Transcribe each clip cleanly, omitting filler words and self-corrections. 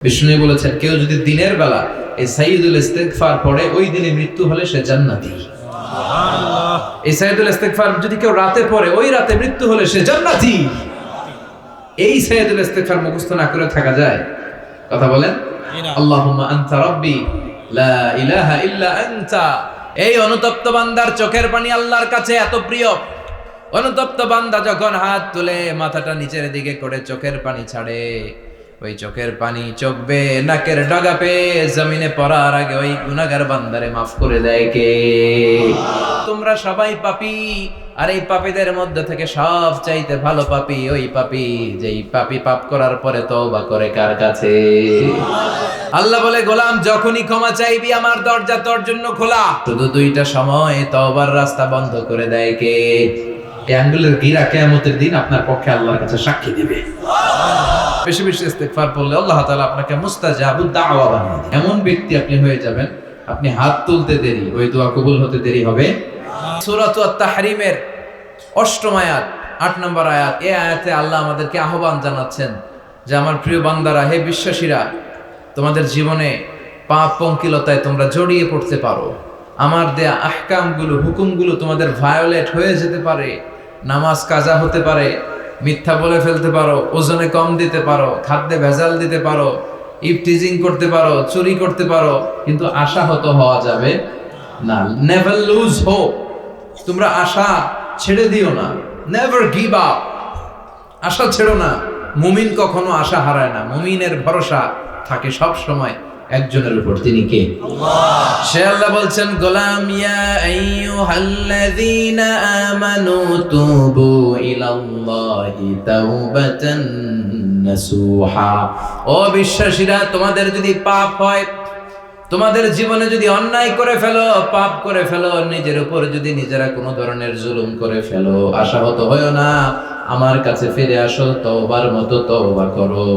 বিষ্ণু বলেছেন, কেউ যদি দিনের বেলা এই সাইয়্যিদুল ইস্তিগফার পড়ে, ওই দিনে মৃত্যু হলে সে জান্নাতি। সুবহানাল্লাহ। এই সাইয়্যিদুল ইস্তিগফার যদি কেউ রাতে পড়ে, ওই রাতে মৃত্যু হলে সে জান্নাতি। এই সাইয়্যিদুল ইস্তিগফার মুখস্থ না করে থাকা যায়? কথা বলেন। আল্লাহুম্মা আনতা রাব্বি লা ইলাহা ইল্লা আনতা। এই অনুতপ্ত বান্দার চোখের পানি আল্লাহর কাছে এত প্রিয়। অনুতপ্ত বান্দা যখন হাত তুলে মাথাটা নিচের দিকে করে চোখের পানি ছাড়ে, ওই চোখের পানি চোখ বেয়ে নাকের ডগা পেয়ে জমিনে পড়ার আগে ওই গুনাহগার বান্দারে মাফ করে দেয় কে? তোমরা সবাই পাপী, আর এই পাপীদের মধ্যে থেকে সব চাইতে ভালো পাপী ওই পাপী যেই পাপী পাপ করার পরে তওবা করে কার কাছে? আল্লাহ বলে, গোলাম যখনই ক্ষমা চাইবি আমার দরজা তোর জন্য খোলা। শুধু দুইটা সময় তওবার রাস্তা বন্ধ করে দেয় কে? এই আঙ্গুলের গিরা কিয়ামতের দিন আপনার পক্ষে আল্লাহর কাছে সাক্ষী দিবে। বেশি বেশি ইস্তিগফার পড়লে আল্লাহ তাআলা আপনাকে মুস্তাজাবুদ দাওয়া বানিয়ে দিবেন। এমন ব্যক্তি আপনি হয়ে যাবেন, আপনি হাত তুলতে দেরি, ওই দোয়া কবুল হতে দেরি হবে। সূরাতুত তাহরিমের ৮ম আয়াত ৮ নম্বর আয়াত, এই আয়াতে আল্লাহ আমাদেরকে আহ্বান জানাচ্ছেন যে আমার প্রিয় বান্দারা, হে বিশ্বাসীরা, তোমাদের জীবনে পাপ পঙ্কিলতায় তোমরা জড়িয়ে পড়তে পারো। আমার দেয়া আহকামগুলো, হুকুমগুলো তোমাদের ভায়োলেট হয়ে যেতে পারে। নামাজ কাজা হতে পারে, মিথ্যা বলে ফেলতে পারো, ওজনে কম দিতে পারো, খাদ্যে ভেজাল দিতে পারো, ইফটিজিং করতে পারো, চুরি করতে পারো, কিন্তু আশাহত হওয়া যাবে না। Never lose hope. তোমরা আশা ছেড়ে দিও না। Never give up. আশা ছেড়ো না। মুমিন কখনো আশা হারায় না। মুমিনের ভরসা থাকে সব সময় একজনের উপর, তিনি কে? আল্লাহ। সে আল্লাহ বলছেন, গোলাম ইয়া আইয়ুহাল্লাযীনা আমানু তুবু ইলাল্লাহি তাওবাতান নাসুহা। ও বিশ্বাসীরা, তোমাদের যদি পাপ হয়, তোমাদের জীবনে যদি অন্যায় করে ফেলো, পাপ করে ফেলো, নিজের উপর যদি নিজেরা কোনো ধরনের জুলুম করে ফেলো, আশাহত হয়ো না। আমার কাছে ফিরে আসো, তওবার মতো তওবা করো।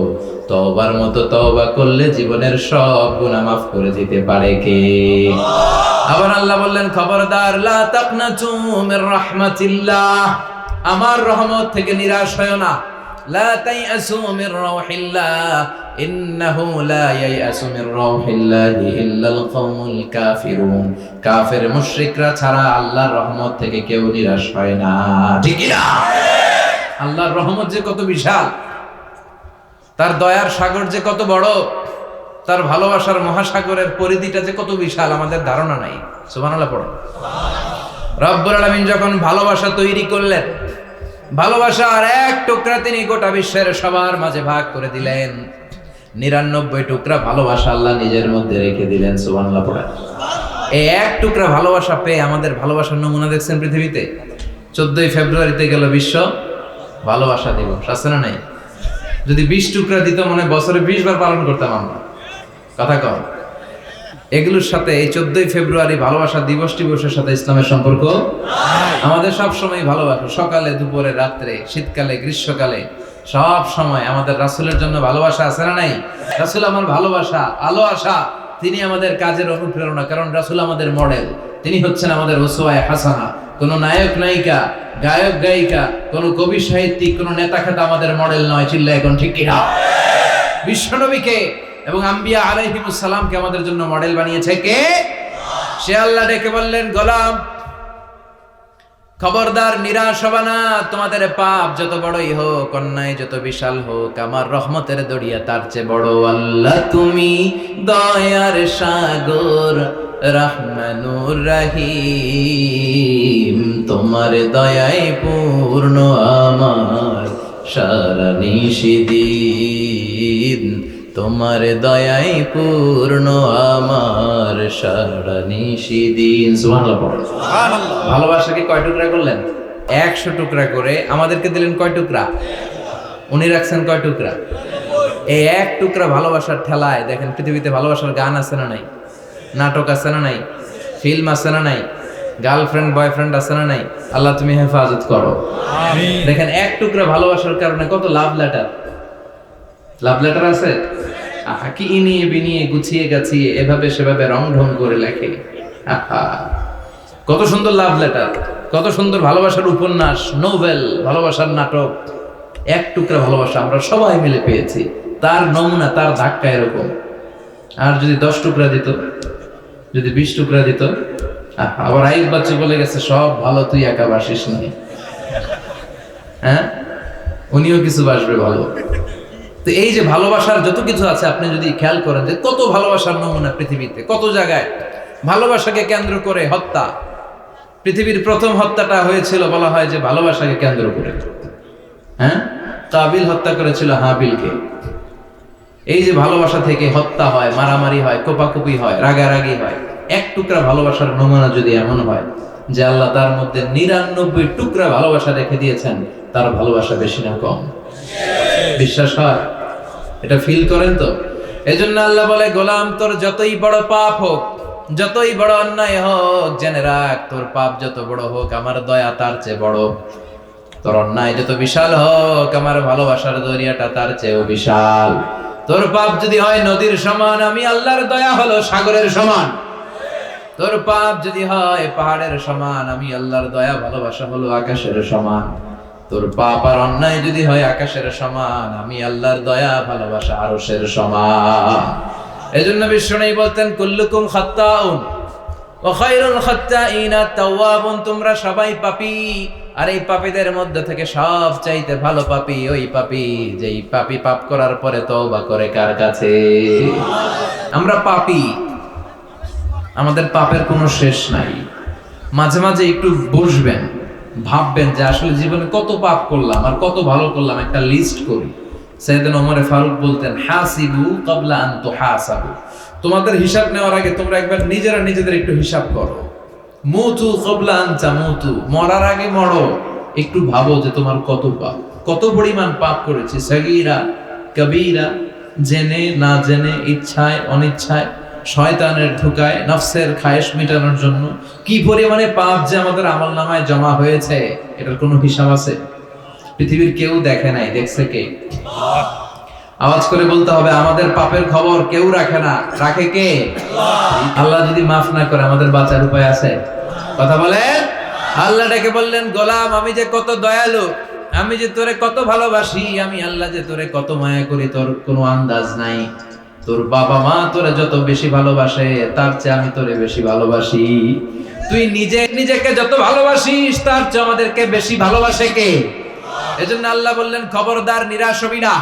তওবার মতো তওবা করলে জীবনের সব গুনাহ মাফ করে দিতে পারে কে? আবার আল্লাহ বললেন, খবরদার, লা তাকনাতু মির রাহমাতিল্লাহ। আমার রহমত থেকে নিরাশ হয়ো না। লা তাইয়াসু মির রাউহিল্লাহ, ইন্নাহু লা ইয়াইয়াসু মির রাউহিল্লাহি ইল্লাল কওমুল কাফিরুন। কাফের মুশরিকরা ছাড়া আল্লাহর রহমত থেকে কেউ নিরাশ হয় না। ঠিক কি না? আল্লাহর রহমত যে কত বিশাল, তার দয়ার সাগর যে কত বড়, তার ভালোবাসার মহাসাগরের পরিধিটা যে কত বিশাল, আমাদের ধারণা নাই। সুবহানাল্লাহ পড়ো। রব্বুল আলামিন যখন ভালোবাসা তৈরি করলেন, ভালোবাসার এক টুকরা তিনি গোটা বিশ্বের সবার মাঝে ভাগ করে দিলেন। ৯৯ টুকরা ভালোবাসা আল্লাহ নিজের মধ্যে রেখে দিলেন। সুবহানাল্লাহ পড়ো। এই এক টুকরা ভালোবাসা পেয়ে আমাদের ভালোবাসার নমুনা দেখছেন পৃথিবীতে। 14 ফেব্রুয়ারিতে গেল বিশ্ব ভালোবাসা দিবস, আছে না নাই? যদি 20 টুকরা দিত, মানে বছরে 20 বার পালন করতাম আমরা। কথা কম। এগুলোর সাথে এই 14 ফেব্রুয়ারি ভালোবাসা দিবস টিবসের সাথে ইসলামের সম্পর্ক আমাদের সব সময় ভালোবাসা। সকালে, দুপুরে, রাত্রে, শীতকালে, গ্রীষ্মকালে, সব সময় আমাদের রাসূলের জন্য ভালোবাসা আছে না নাই? রাসূল আমার ভালোবাসা, আলো আশা। তিনি আমাদের কাজের অনুপ্রেরণা, কারণ রাসূল আমাদের মডেল। তিনি হচ্ছেন আমাদের উসওয়ায়ে হাসানা। কোন নায়ক নায়িকা, গায়ক গায়িকা, কোন কবি সাহিত্যিক, কোন নেতা খেতা আমাদের মডেল নয়। চিল্লায় এখন ঠিক কিনা? বিশ্বনবীকে এবং আম্বিয়া আলাইহিমুস সালামকে আমাদের জন্য মডেল বানিয়েছে কে? সে আল্লাহ ডেকে বললেন, গোলাম খবরদার, নিরাশ হবে না। তোমাদের পাপ যত বড়ই হোক, অন্যায় যত বিশাল হোক, আমার রহমতের দরিয়া তার চেয়ে বড়। আল্লাহ তুমি দয়ার সাগর, রহমানুর রহিম। তোমার দয়ায় পূর্ণ আমার সারা নিশিদিন। তোমার দয়ায় পূর্ণ আমার সারা নিশিদিন। সুবহানাল্লাহ পড়ো। সুবহানাল্লাহ। ভালোবাসাকে কয় টুকরা করলেন? 100 টুকরা করে আমাদেরকে দিলেন। কয় টুকরা? উনি রাখছেন কয় টুকরা? এই এক টুকরা ভালোবাসার ঠেলায় দেখেন পৃথিবীতে ভালোবাসার গান আছে না নাই? নাটক আছে না নাই? ফিল্ম আছে না নাই? গার্লফ্রেন্ড বয়ফ্রেন্ড আছে না নাই? আল্লাহ তুমি হেফাজত করো। আমিন। দেখেন এক টুকরা ভালোবাসার কারণে কত লাভ লেটার। লাভ লেটার আছে। কি ইনিয়ে বিনিয়ে গুছিয়ে গাছিয়ে এভাবে সেভাবে রং ঢং করে লেখে। কত সুন্দর লাভ লেটার, কত সুন্দর ভালোবাসার উপন্যাস, নোভেল, ভালোবাসার নাটক। এক টুকরা ভালোবাসা আমরা সবাই মিলে পেয়েছি। তার নমুনা, তার ধাক্কা এরকম। আর যদি 10 টুকরা দিত, যদি 20 টুকরা দিত, আবার আইস বাচ্চা বলে গেছে সব ভালো, তুই একা বাসিস না। হ্যাঁ, উনিও কিছু বাসবে ভালো। তো এই যে ভালোবাসার যত কিছু আছে, আপনি যদি খেয়াল করেন যে কত ভালোবাসার নমুনা পৃথিবীতে, কত জায়গায় ভালোবাসাকে কেন্দ্র করে হত্যা। পৃথিবীর প্রথম হত্যাটা হয়েছিল বলা হয় যে ভালোবাসাকে কেন্দ্র করে। হ্যাঁ, কাবিল হত্যা করেছিল হাবিলকে। এই যে ভালোবাসা থেকে হত্যা হয়, মারামারি হয়, কোপাকুপি হয়, রাগারাগি হয়, এক টুকরা ভালোবাসার নমুনা যদি এমন হয় যে আল্লাহ তার মধ্যে 99 টুকরা ভালোবাসা রেখে দিয়েছেন, তার ভালোবাসা বেশি না কম? বিশ্বাস হয়? এটা ফিল করেন তো? এজন্য আল্লাহ বলে, গোলাম তোর যতই বড় পাপ হোক, যতই বড় অন্যায় হোক, জেনে রাখ তোর পাপ যত বড় হোক, আমার দয়া তার চেয়ে বড়। তোর অন্যায় যত বিশাল হোক, আমার ভালোবাসার দরিয়াটা তার চেয়েও বিশাল। তোর পাপ যদি হয় নদীর সমান, আমি আল্লাহর দয়া হলো সাগরের সমান। তোর পাপ যদি হয় পাহাড়ের সমান, আমি আল্লাহর দয়া ভালোবাসা হলো আকাশের সমান। তোর পাপ আর অন্যায় যদি হয় আকাশের সমান, আমি আল্লাহর দয়া ভালোবাসা আরশের সমান। এজন্য বিষ্ণু বলতেন, কুল্লুকুম খাত্তাউন ওয়া খায়রুল খাত্তাইনা তাওয়াবুন। তোমরা সবাই পাপী, আর এই পাপীদের মধ্যে থেকে সব চাইতে ভালো পাপী ওই পাপী যেই পাপী পাপ করার পরে তওবা করে কার কাছে? আমরা পাপী, আমাদের পাপের কোনো শেষ নাই। মাঝে মাঝে একটু বসবেন, ভাববেন যে আসলে জীবনে কত পাপ করলাম আর কত ভালো করলাম, একটা লিস্ট করি। সাইয়েদনা ওমর ফারুক বলতেন, হাসিবু ক্বাবলা আন তুহাসাবু। তোমাদের হিসাব নেওয়ার আগে তোমরা একবার নিজেরা নিজেদের একটু হিসাব করো। মুতু ক্বাবলা আন তামুতু, মরার আগে মরো। একটু ভাবো যে তোমার কত পাপ, কত পরিমাণ পাপ করেছি, সাগীরা কবীরা, জেনে না জেনে, ইচ্ছায় অনিচ্ছায়, শয়তানের ধোঁকায়, নফসের খায়েশ মেটানোর জন্য কি পরিমাণে পাপ যে আমাদের আমলনামায় জমা হয়েছে, এটার কোনো হিসাব আছে? পৃথিবীর কেউ দেখে নাই, দেখছে কে? আওয়াজ করে বলতে হবে, আমাদের পাপের খবর কেউ রাখে না, রাখে কে? আল্লাহ যদি মাফ না করে আমাদের বাঁচার উপায় আছে? কথা বলেন। আল্লাহ ডেকে বললেন, গোলাম আমি যে কত দয়ালু, আমি যে তোরে কত ভালোবাসি, আমি আল্লাহ যে তোরে কত মায়া করি, তোর কোনো আন্দাজ নাই। তোর বাবা মা তোরে যত বেশি ভালোবাসে, তার চেয়ে আমি তোরে বেশি ভালোবাসি। তুই নিজেকে যত ভালোবাসিস, তার চেয়ে আমাদেরকে বেশি ভালোবাসে কে? এজন্য আল্লাহ বললেন, খবরদার নিরাশ হবি না।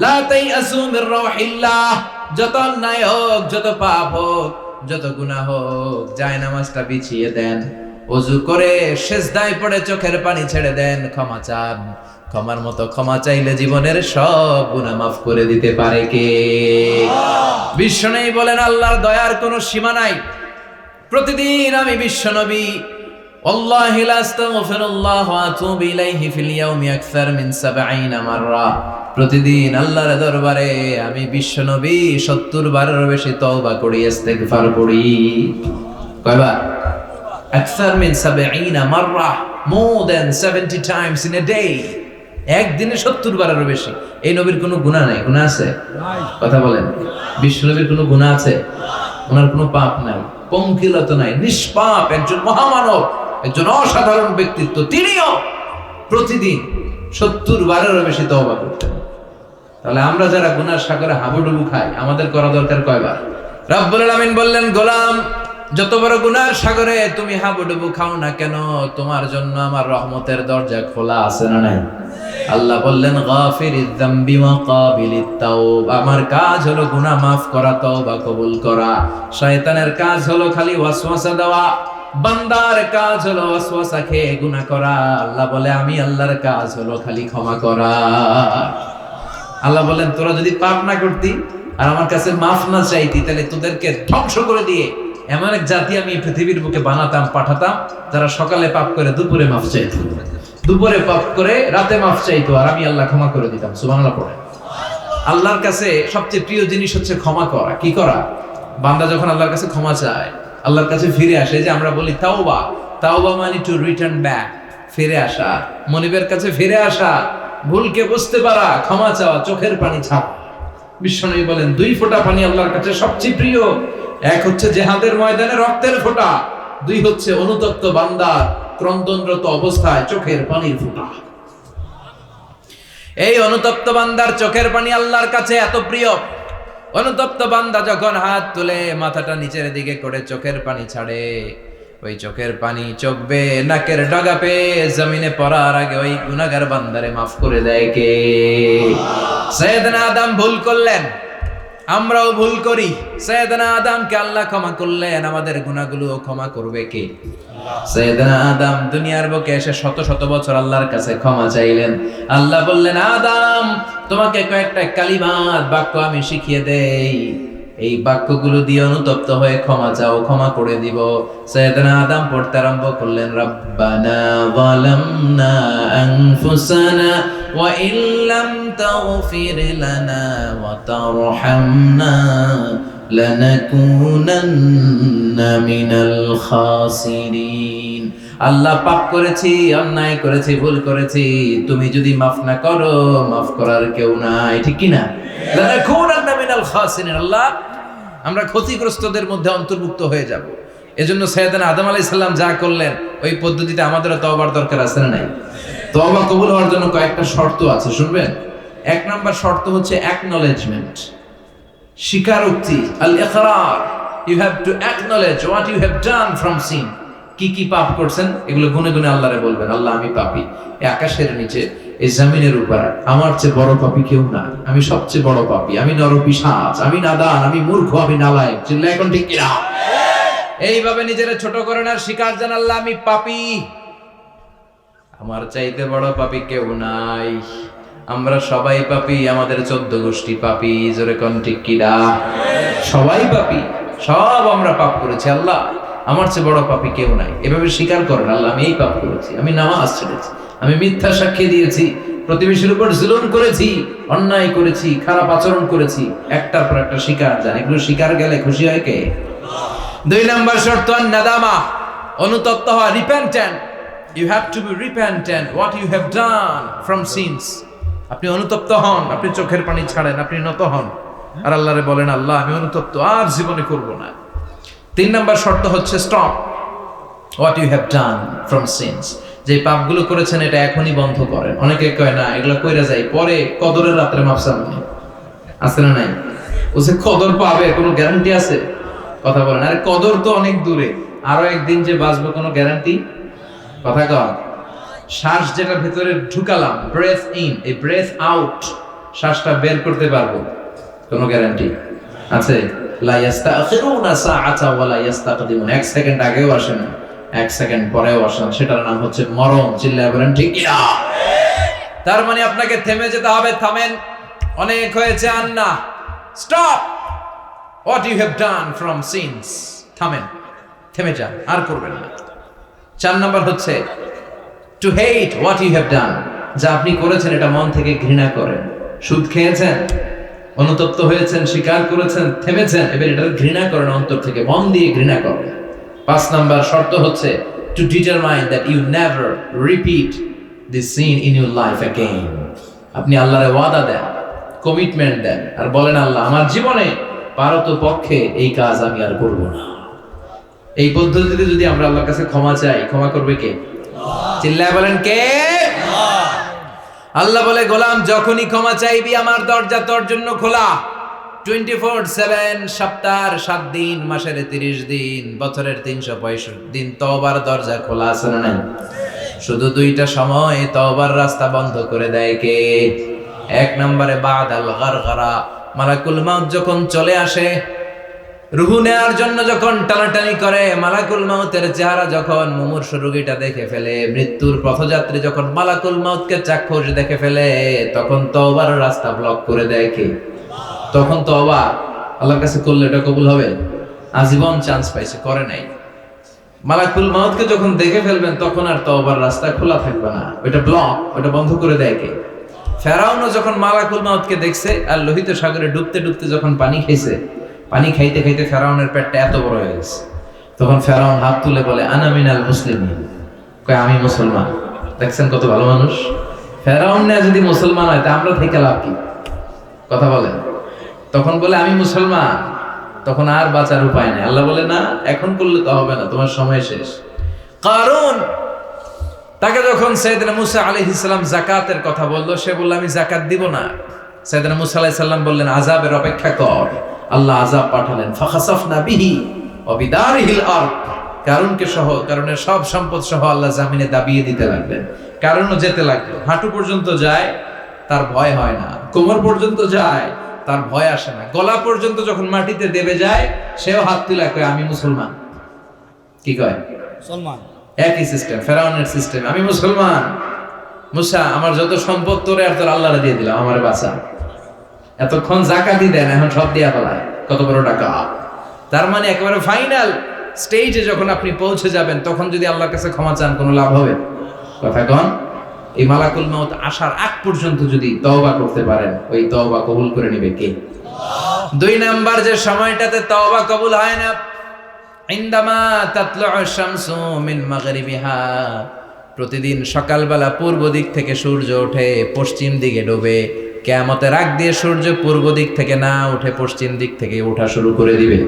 লা তাইআসু মির রাহিল্লাহ। যত অন্যায় হোক, যত পাপ হোক, যত গুনাহ হোক, জায়নামাজটা বিছিয়ে দেন, ওযু করে সিজদায় পড়ে চোখের পানি ছেড়ে দেন, ক্ষমা চান। ক্ষমার মতো ক্ষমা চাইলে জীবনের সব গুনাহ মাফ করে দিতে পারে কে? বিশ্বনবী বলেন, আল্লাহর দয়ার কোনো সীমা নাই। প্রতিদিন আমি বিশ্বনবী ওয়াল্লাহি লা আস্তাগফিরুল্লাহ ওয়া আতুবু ইলাইহি ফিল ইয়াউমি আকসার মিন 70 মাররা। প্রতিদিন আল্লাহর দরবারে আমি বিশ্বনবী 70 বারের বেশি তওবা করি, ইস্তেগফার করি। কয়বার? আকসার মিন 70 মাররা, more than 70 times in a day। একদিনে 70 বারেরও বেশি। এই নবীর কোনো গুনাহ নাই? গুনাহ আছে? কথা বলেন। বিশ্বনবীর কোনো গুনাহ আছে? ওনার কোনো পাপ নাই, পঙ্কিলতা নাই, নিষ্পাপ একজন মহামানব, একজন অসাধারণ ব্যক্তিত্ব। তিনিও প্রতিদিন 70 বারেরও বেশি তওবা করতেন। তাহলে আমরা যারা গুনার সাগরে হাবুডুবু খাই, আমাদের করা দরকার কয়বার? রব্বুল আলামিন বললেন, গোলাম যত বড় গুনার সাগরে তুমি হাবুডুবু খাও না কেন, তোমার জন্য আমার রহমতের দরজা খোলা আছে না নাই? আল্লাহ বললেন, গাফিরিয যামবি ওয়া কাবিলিত তাওব। আমার কাজ হলো গুনাহ মাফ করা, তওবা কবুল করা। শয়তানের কাজ হলো খালি ওয়াসওয়াসা দেওয়া, বান্দার কাজ হলো ওয়াসওয়াসা খেয়ে গুনাহ করা। আল্লাহ বলে, আমি আল্লাহর কাজ হলো খালি ক্ষমা করা। আল্লাহ বলেন, তোরা যদি পাপ না করতি আর আমার কাছে মাফ না চাইতি, তাহলে তোদেরকে ধ্বংস করে দিয়ে এমন এক জাতি আমি পৃথিবীর বুকে বানাতাম, পাঠাতাম, যারা সকালে পাপ করে দুপুরে মাফ চাইতো, দুপুরে পাপ করে রাতে মাফ চাইতো, আর আমি আল্লাহ ক্ষমা করে দিতাম। সুবহানাল্লাহ পড়ে। আল্লাহর কাছে সবচেয়ে প্রিয় জিনিস হচ্ছে ক্ষমা করা। কি করা? বান্দা যখন আল্লাহর কাছে ক্ষমা চায়, আল্লাহর কাছে ফিরে আসে, যে আমরা বলি তাওবা, তাওবা মানে টু রিটার্ন ব্যাক, ফিরে আসা, মনিবের কাছে ফিরে আসা, ভুলকে বুঝতে পারা, ক্ষমা চাওয়া, চোখের পানি ছাড়া। বিশ্বনবী বলেন, 2 ফোঁটা পানি আল্লাহর কাছে সবচেয়ে প্রিয়। এক হচ্ছে জিহাদের ময়দানে রক্তের ফোঁটা, 2 হচ্ছে অনুতপ্ত বান্দার ক্রন্দনরত অবস্থায় চোখের পানির ফোঁটা। এই অনুতপ্ত বান্দার চোখের পানি আল্লাহর কাছে এত প্রিয়, অনুতপ্ত বান্দা যখন হাত তুলে মাথাটা নিচের দিকে করে চোখের পানি ছাড়ে, ওই চোখের পানি চোখ বেয়ে নাকের ডগা পেয়ে জমিনে পড়ার আগে ওই গুনাহগার বান্দারে মাফ করে দেয় কে? সাইয়েদনা আদম ভুল করলেন, আমরাও ভুল করি। সাইয়েদনা আদমকে আল্লাহ ক্ষমা করলেন, আমাদের গুনাহগুলো ক্ষমা করবে কে? সাইয়েদনা আদম দুনিয়ার বুকে এসে শত শত বছর আল্লাহর কাছে ক্ষমা চাইলেন। আল্লাহ বললেন, আদম তোমাকে কয়েকটা কালিমাত বাক্য আমি শিখিয়ে দেই, এই বাক্যগুলো দিয়ে অনুতপ্ত হয়ে ক্ষমা চাও, ক্ষমা করে দিব। সাইয়েদনা আদম পড়তে আরম্ভ করলেন, রব্বানা যালামনা আনফুসানা ওয়া ইল্লাম তাগফির লানা ওয়া তারহামনা লানাকুনান্না মিনাল খাসিরিন। আল্লাহ পাপ করেছি, অন্যায় করেছি, ভুল করেছি, তুমি যদি মাফ না করো মাফ করার কেউ নাই, ঠিক কি না? লানাকুনান্না মিনাল খাসিরিন, আল্লাহ আমরা ক্ষতিগ্রস্তদের মধ্যে অন্তর্ভুক্ত হয়ে যাব। এজন্য সাইয়েদনা আদম আলাইহিস সালাম যা করলেন ওই পদ্ধতিতে আমাদেরও তওবার দরকার আছে না নাই? তওবা কবুল হওয়ার জন্য কয়েকটা শর্ত আছে, শুনবেন। এক নাম্বার শর্ত হচ্ছে অ্যাকনলেজমেন্ট, স্বীকারোক্তি, আল ইকরার। You have to acknowledge what you have done from sin. কি কি পাপ করছেন এগুলো গুনে গুনে আল্লাহরে বলবেন, আল্লাহ আমি পাপী, এই আকাশের নিচে এই জমিনের উপর আমার চেয়ে বড় পাপী কেউ না, আমি সবচেয়ে বড় পাপী, আমি নরপিশাচ, আমি নাদান, আমি মূর্খ, আমি নালায়েক। চিল্লায় এখন ঠিক কিনা? এইভাবে নিজের ছোট করেন আর স্বীকার জান, আল্লাহ আমি পাপী, আমার চাইতে বড় পাপী কেউ নাই, আমরা সবাই পাপী, আমাদের 14 গোষ্ঠী পাপী। জোরে কোন ঠিক কিনা? সবাই পাপী, সব আমরা পাপ করেছি, আল্লাহ আমার চেয়ে বড় পাপী কেউ নাই। এভাবে স্বীকার করেন, আল্লাহ আমি এই পাপ করেছি, আমি নামাজ ছেড়েছি, আমি মিথ্যা সাক্ষী দিয়েছি, প্রতিবেশীর উপর জুলুম করেছি, অন্যায় করেছি, খারাপ আচরণ করেছি। একটার পর একটা স্বীকার যান, এগুলো স্বীকার গেলে খুশি হয় কে? 2 নাম্বার শর্ত নাদামা, অনুতপ্ত হওয়া, repentant. You have to be repentant what you have done from sins. আপনি অনুতপ্ত হন, আপনি চোখের পানি ছাড়েন, আপনি নত হন আর আল্লাহরে বলেন, আল্লাহ আমি অনুতপ্ত, আর জীবনে করব না। 3 নাম্বার শর্ত হচ্ছে stop what you have done from sins. যে পাপগুলো করেছেন এটা এখনই বন্ধ করেন। অনেকে কয় না এগুলো কইরা যায়, পরে কদরের রাত্রে মাফসান নেই, আছে না নাই? ও যে কদর পাবে কোনো গ্যারান্টি আছে? কথা বলেন। আরে কদর তো অনেক দূরে, আরো একদিন যে বাঁচবো কোনো গ্যারান্টি? কথা কন। শ্বাস যেটা ভেতরে ঢুকালাম, ব্রেথ ইন, এই ব্রেথ আউট, শ্বাসটা বের করতে পারবো, কোনো গ্যারান্টি আছে? লা ইস্তাখিরুনা সাআতা ওয়া লা ইস্তাকদিমুন। 1 সেকেন্ড আগেও আসে না, 1 সেকেন্ড পরেও আসে না, সেটার নাম হচ্ছে মরণ। চিল্লায় বলেন ঠিক কি না? তার মানে আপনাকে থেমে যেতে হবে। থামেন, অনেক হয়েছে, আর না। Stop what you have done from sins. থামেন, থেমে যান, আর করবেন না। 4 নাম্বার হচ্ছে to hate what you have done. যা আপনি করেছেন এটা মন থেকে ঘৃণা করেন। সুদ খেয়েছেন, অনুতপ্ত হয়েছেন, স্বীকার করেছেন, থেমেছেন, এবার এটা ঘৃণা করেন, অন্তর থেকে মন দিয়ে ঘৃণা করেন। 5 নাম্বার শর্ত হচ্ছে to determine that you never repeat this sin in your life again. আপনি আল্লাহরে ওয়াদা দেন, কমিটমেন্ট দেন আর বলেন, আল্লাহ আমার জীবনে পারতপক্ষে এই কাজ আমি আর করব না। এই পদ্ধতিতে যদি আমরা আল্লাহর কাছে ক্ষমা চাই, ক্ষমা করবে কে? চিল্লায় বলেন কে? আল্লাহ বলে, গোলাম যখনই ক্ষমা চাইবি আমার দরজা তোর জন্য খোলা। 24/7, সপ্তাহের 7 দিন, মাসের 30 দিন, বছরের 365 দিন তওবার দরজা খোলা আছে না নাই? শুধু 2টা সময় তওবার রাস্তা বন্ধ করে দেয় কে? 1 নম্বরে বাদাল গারগারা, মালাকুল মাউত যখন চলে আসে, রুহু নেয়ার জন্য যখন টানাটানি করে, মালাকুল মাউতের চেহারা যখন মুমূর্ষু রোগীটা দেখে ফেলে, মৃত্যুর পথযাত্রী যখন মালাকুল মাউতকে চাক্ষুষ দেখে ফেলে, তখন তওবার রাস্তা ব্লক করে দেয় কে? তখন তওবা আল্লাহর কাছে করলে এটা কবুল হবে? আজীবন চান্স পাইছে, করে নাই। মালাকুল মাউতকে যখন দেখে ফেলবেন তখন আর তওবার রাস্তা খোলা থাকবে না, ওটা ব্লক, ওটা বন্ধ করে দেয় কে? ফেরাউনও যখন মালাকুল মাউতকে দেখছে আর লোহিত সাগরে ডুবতে ডুবতে যখন পানি খাইছে, পানি খাইতে খাইতে ফেরাউনের পেটটা এত বড় হয়ে গেছে, তখন ফেরাউন হাত তুলে বলে, আনা মিনাল মুসলিমিন, কয় আমি মুসলমান। দেখছেন কত ভালো মানুষ? ফেরাউন না যদি মুসলমান হয় তা আমরা থেকে লাভ কি? কথা বলেন। তখন বলে আমি মুসলমান, তখন আর বাঁচার উপায় নেই। আল্লাহ বলে, না এখন করলে তো হবে না, তোমার সময় শেষ। কারণ তাকে যখন সাইয়েদনা মুসা আলাইহিস সালাম যাকাতের কথা বলল, সে বলল আমি যাকাত দিব না। সাইয়েদনা মুসা আলাইহিস সালাম বললেন আযাবের অপেক্ষা কর। আল্লাহ আযাব পাঠালেন, ফাখাসাফনা বিহি ওয়া বিদারিহিল আরদ, কারণের সব সম্পদ সহ আল্লাহ জমিনে দাবিয়ে দিতে লাগলেন। কারণও যেতে লাগলো, হাঁটু পর্যন্ত যায় তার ভয় হয় না, কোমর পর্যন্ত যায় তার ভয় আসে না, গলা পর্যন্ত যখন মাটিতে দেবে যায় সেও হাত তুলে কয় আমি মুসলমান। কি কয়? মুসলমান। একই সিস্টেম, ফেরাউনের সিস্টেম, আমি মুসলমান। মুসা আমার যত সম্পদ তোরে আর তোর আল্লাহরে দিয়ে দিলাম, আমার বাঁচা। এতক্ষণ যাকাতই দেন, এখন সব দিয়া ফেলায়, কত বড় টাকা। তার মানে একেবারে ফাইনাল স্টেজে যখন আপনি পৌঁছে যাবেন, তখন যদি আল্লাহর কাছে ক্ষমা চান কোনো লাভ হবে? কথা কন। এই মালাকুল মউত আসার আগ পর্যন্ত যদি তওবা করতে পারেন, ওই তওবা কবুল করে নেবে কে? দুই নাম্বার যে সময়টাতে তওবা কবুল হয় না, ইনদামা তাতলুউ শামসু মিন মাগরিবিহা, প্রতিদিন সকালবেলা পূর্ব দিক থেকে সূর্য ওঠে, পশ্চিম দিকে ডোবে। কিয়ামতের আগ দিয়ে সূর্য পূর্ব দিক থেকে না উঠে পশ্চিম দিক থেকে ওঠা শুরু করে দিবে।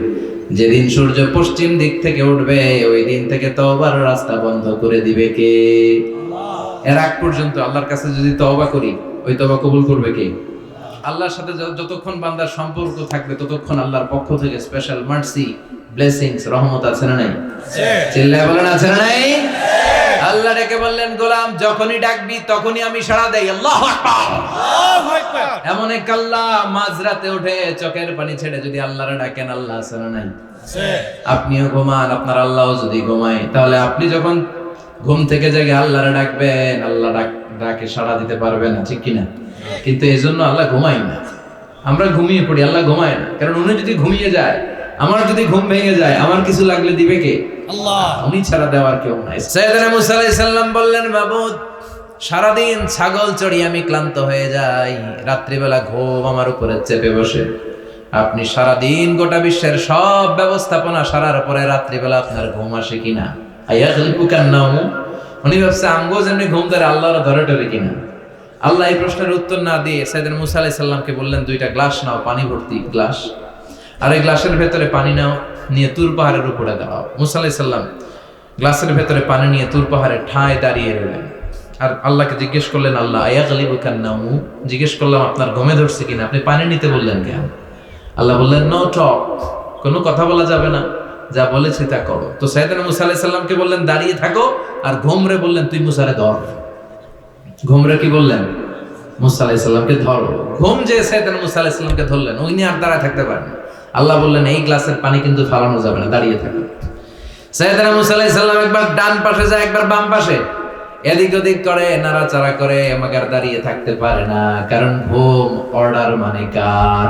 যেদিন সূর্য পশ্চিম দিক থেকে উঠবে, ওই দিন থেকে তওবার রাস্তা বন্ধ করে দিবে কে? এর আগ পর্যন্ত আল্লাহর কাছে যদি তওবা করি, ওই তওবা কবুল করবে কে? আল্লাহর সাথে যতক্ষণ বান্দার সম্পর্ক থাকবে, ততক্ষণ আল্লাহর পক্ষ থেকে স্পেশাল মার্সি, ব্লেসিংস, রহমত আছে না নাই? চিল্লায় বলেন আছে না নাই? আল্লাহ ডেকে বললেন, গোলাম যখনই ডাকবি তখনই আমি সাড়া দেই। আল্লাহু আকবার, আল্লাহু আকবার। এমন এক আল্লাহ মাঝরাতে উঠে চোখের পানি ছেড়ে যদি আল্লাহরে ডাকেন, আল্লাহ আছে না নাই? আপনিও ঘুমান, আপনার আল্লাহও যদি ঘুমায়, তাহলে আপনি যখন ঘুম থেকে জেগে আল্লাহরে ডাকবেন, আল্লাহ ডাকে সাড়া দিতে পারবে না, ঠিক কিনা? কিন্তু এই জন্য আল্লাহ ঘুমায় না, আমরা ঘুমিয়ে পড়ি, আল্লাহ ঘুমায় না। কারণ উনি যদি ঘুমিয়ে যায়, আমার যদি ঘুম ভেঙে যায়, আমার কিছু লাগলে দিবে কে? আল্লাহ। উনি ছাড়া দেওয়ার কেউ নাই। সাইয়েদনা মুসা আলাইহিস সালাম বললেন, মাবুদ সারাদিন ছাগল চড়িয়ে আমি ক্লান্ত হয়ে যাই, রাত্রিবেলা ঘুম আমার উপরে চেপে বসে। আপনি সারাদিন গোটা বিশ্বের সব ব্যবস্থাপনা সারার পরে রাত্রিবেলা আপনার ঘুম আসে কিনা? আয়াগলিবুকান নাওম। উনি ভাবছে আমগো যেমনি ঘুম ধরে, আল্লাহর ধরে টরে কিনা? আল্লাহ এই প্রশ্নের উত্তর না দিয়ে সাইয়েদনা মুসা আলাইহিস সালামকে বললেন, দুইটা গ্লাস নাও, পানি ভর্তি গ্লাস, আর এই গ্লাসের ভেতরে পানি নাও, নিয়ে তুর পাহাড়ের উপরে দাও। মুসা আলাইহিস সালাম গ্লাসের ভেতরে পানি নিয়ে তুর পাহাড়ে ঠায় দাঁড়িয়ে রইলেন। আর আল্লাহকে জিজ্ঞেস করলেন, আল্লাহ আয়াগলিবুকান নাওম, জিজ্ঞেস করলাম আপনার ঘুমে ধরছে কিনা, আপনি পানি নিতে বললেন কেন? আল্লাহ বললেন, নো টক, কোনো কথা বলা যাবে না, যা বলেছি তা করো। তো সাইয়েদনা মুসা আলাইহিস সালামকে বললেন দাঁড়িয়ে থাকো, আর ঘুমরে বললেন তুই মুসারে ধর। ঘুমরে কি বললেন? মুসা আলাইহিস সালামকে ধরো। ঘুম যে সাইয়েদনা মুসা আলাইহিস সালামকে ধরলেন, উনি আর দাঁড়ায় থাকতে পারেন। আল্লাহ বললেন এই গ্লাসের পানি কিন্তু ফালানো যাবে না, দাঁড়িয়ে থাকো। সাইয়েদনা মুসা আলাইহিস সালাম একবার ডান পাশে যায়, একবার বাম পাশে, এদিক ওদিক করে, নাড়াচাড়া করে, আমাকে দাঁড়িয়ে থাকতে পারে না। কারণ ঘুম অর্ডার মানে কার?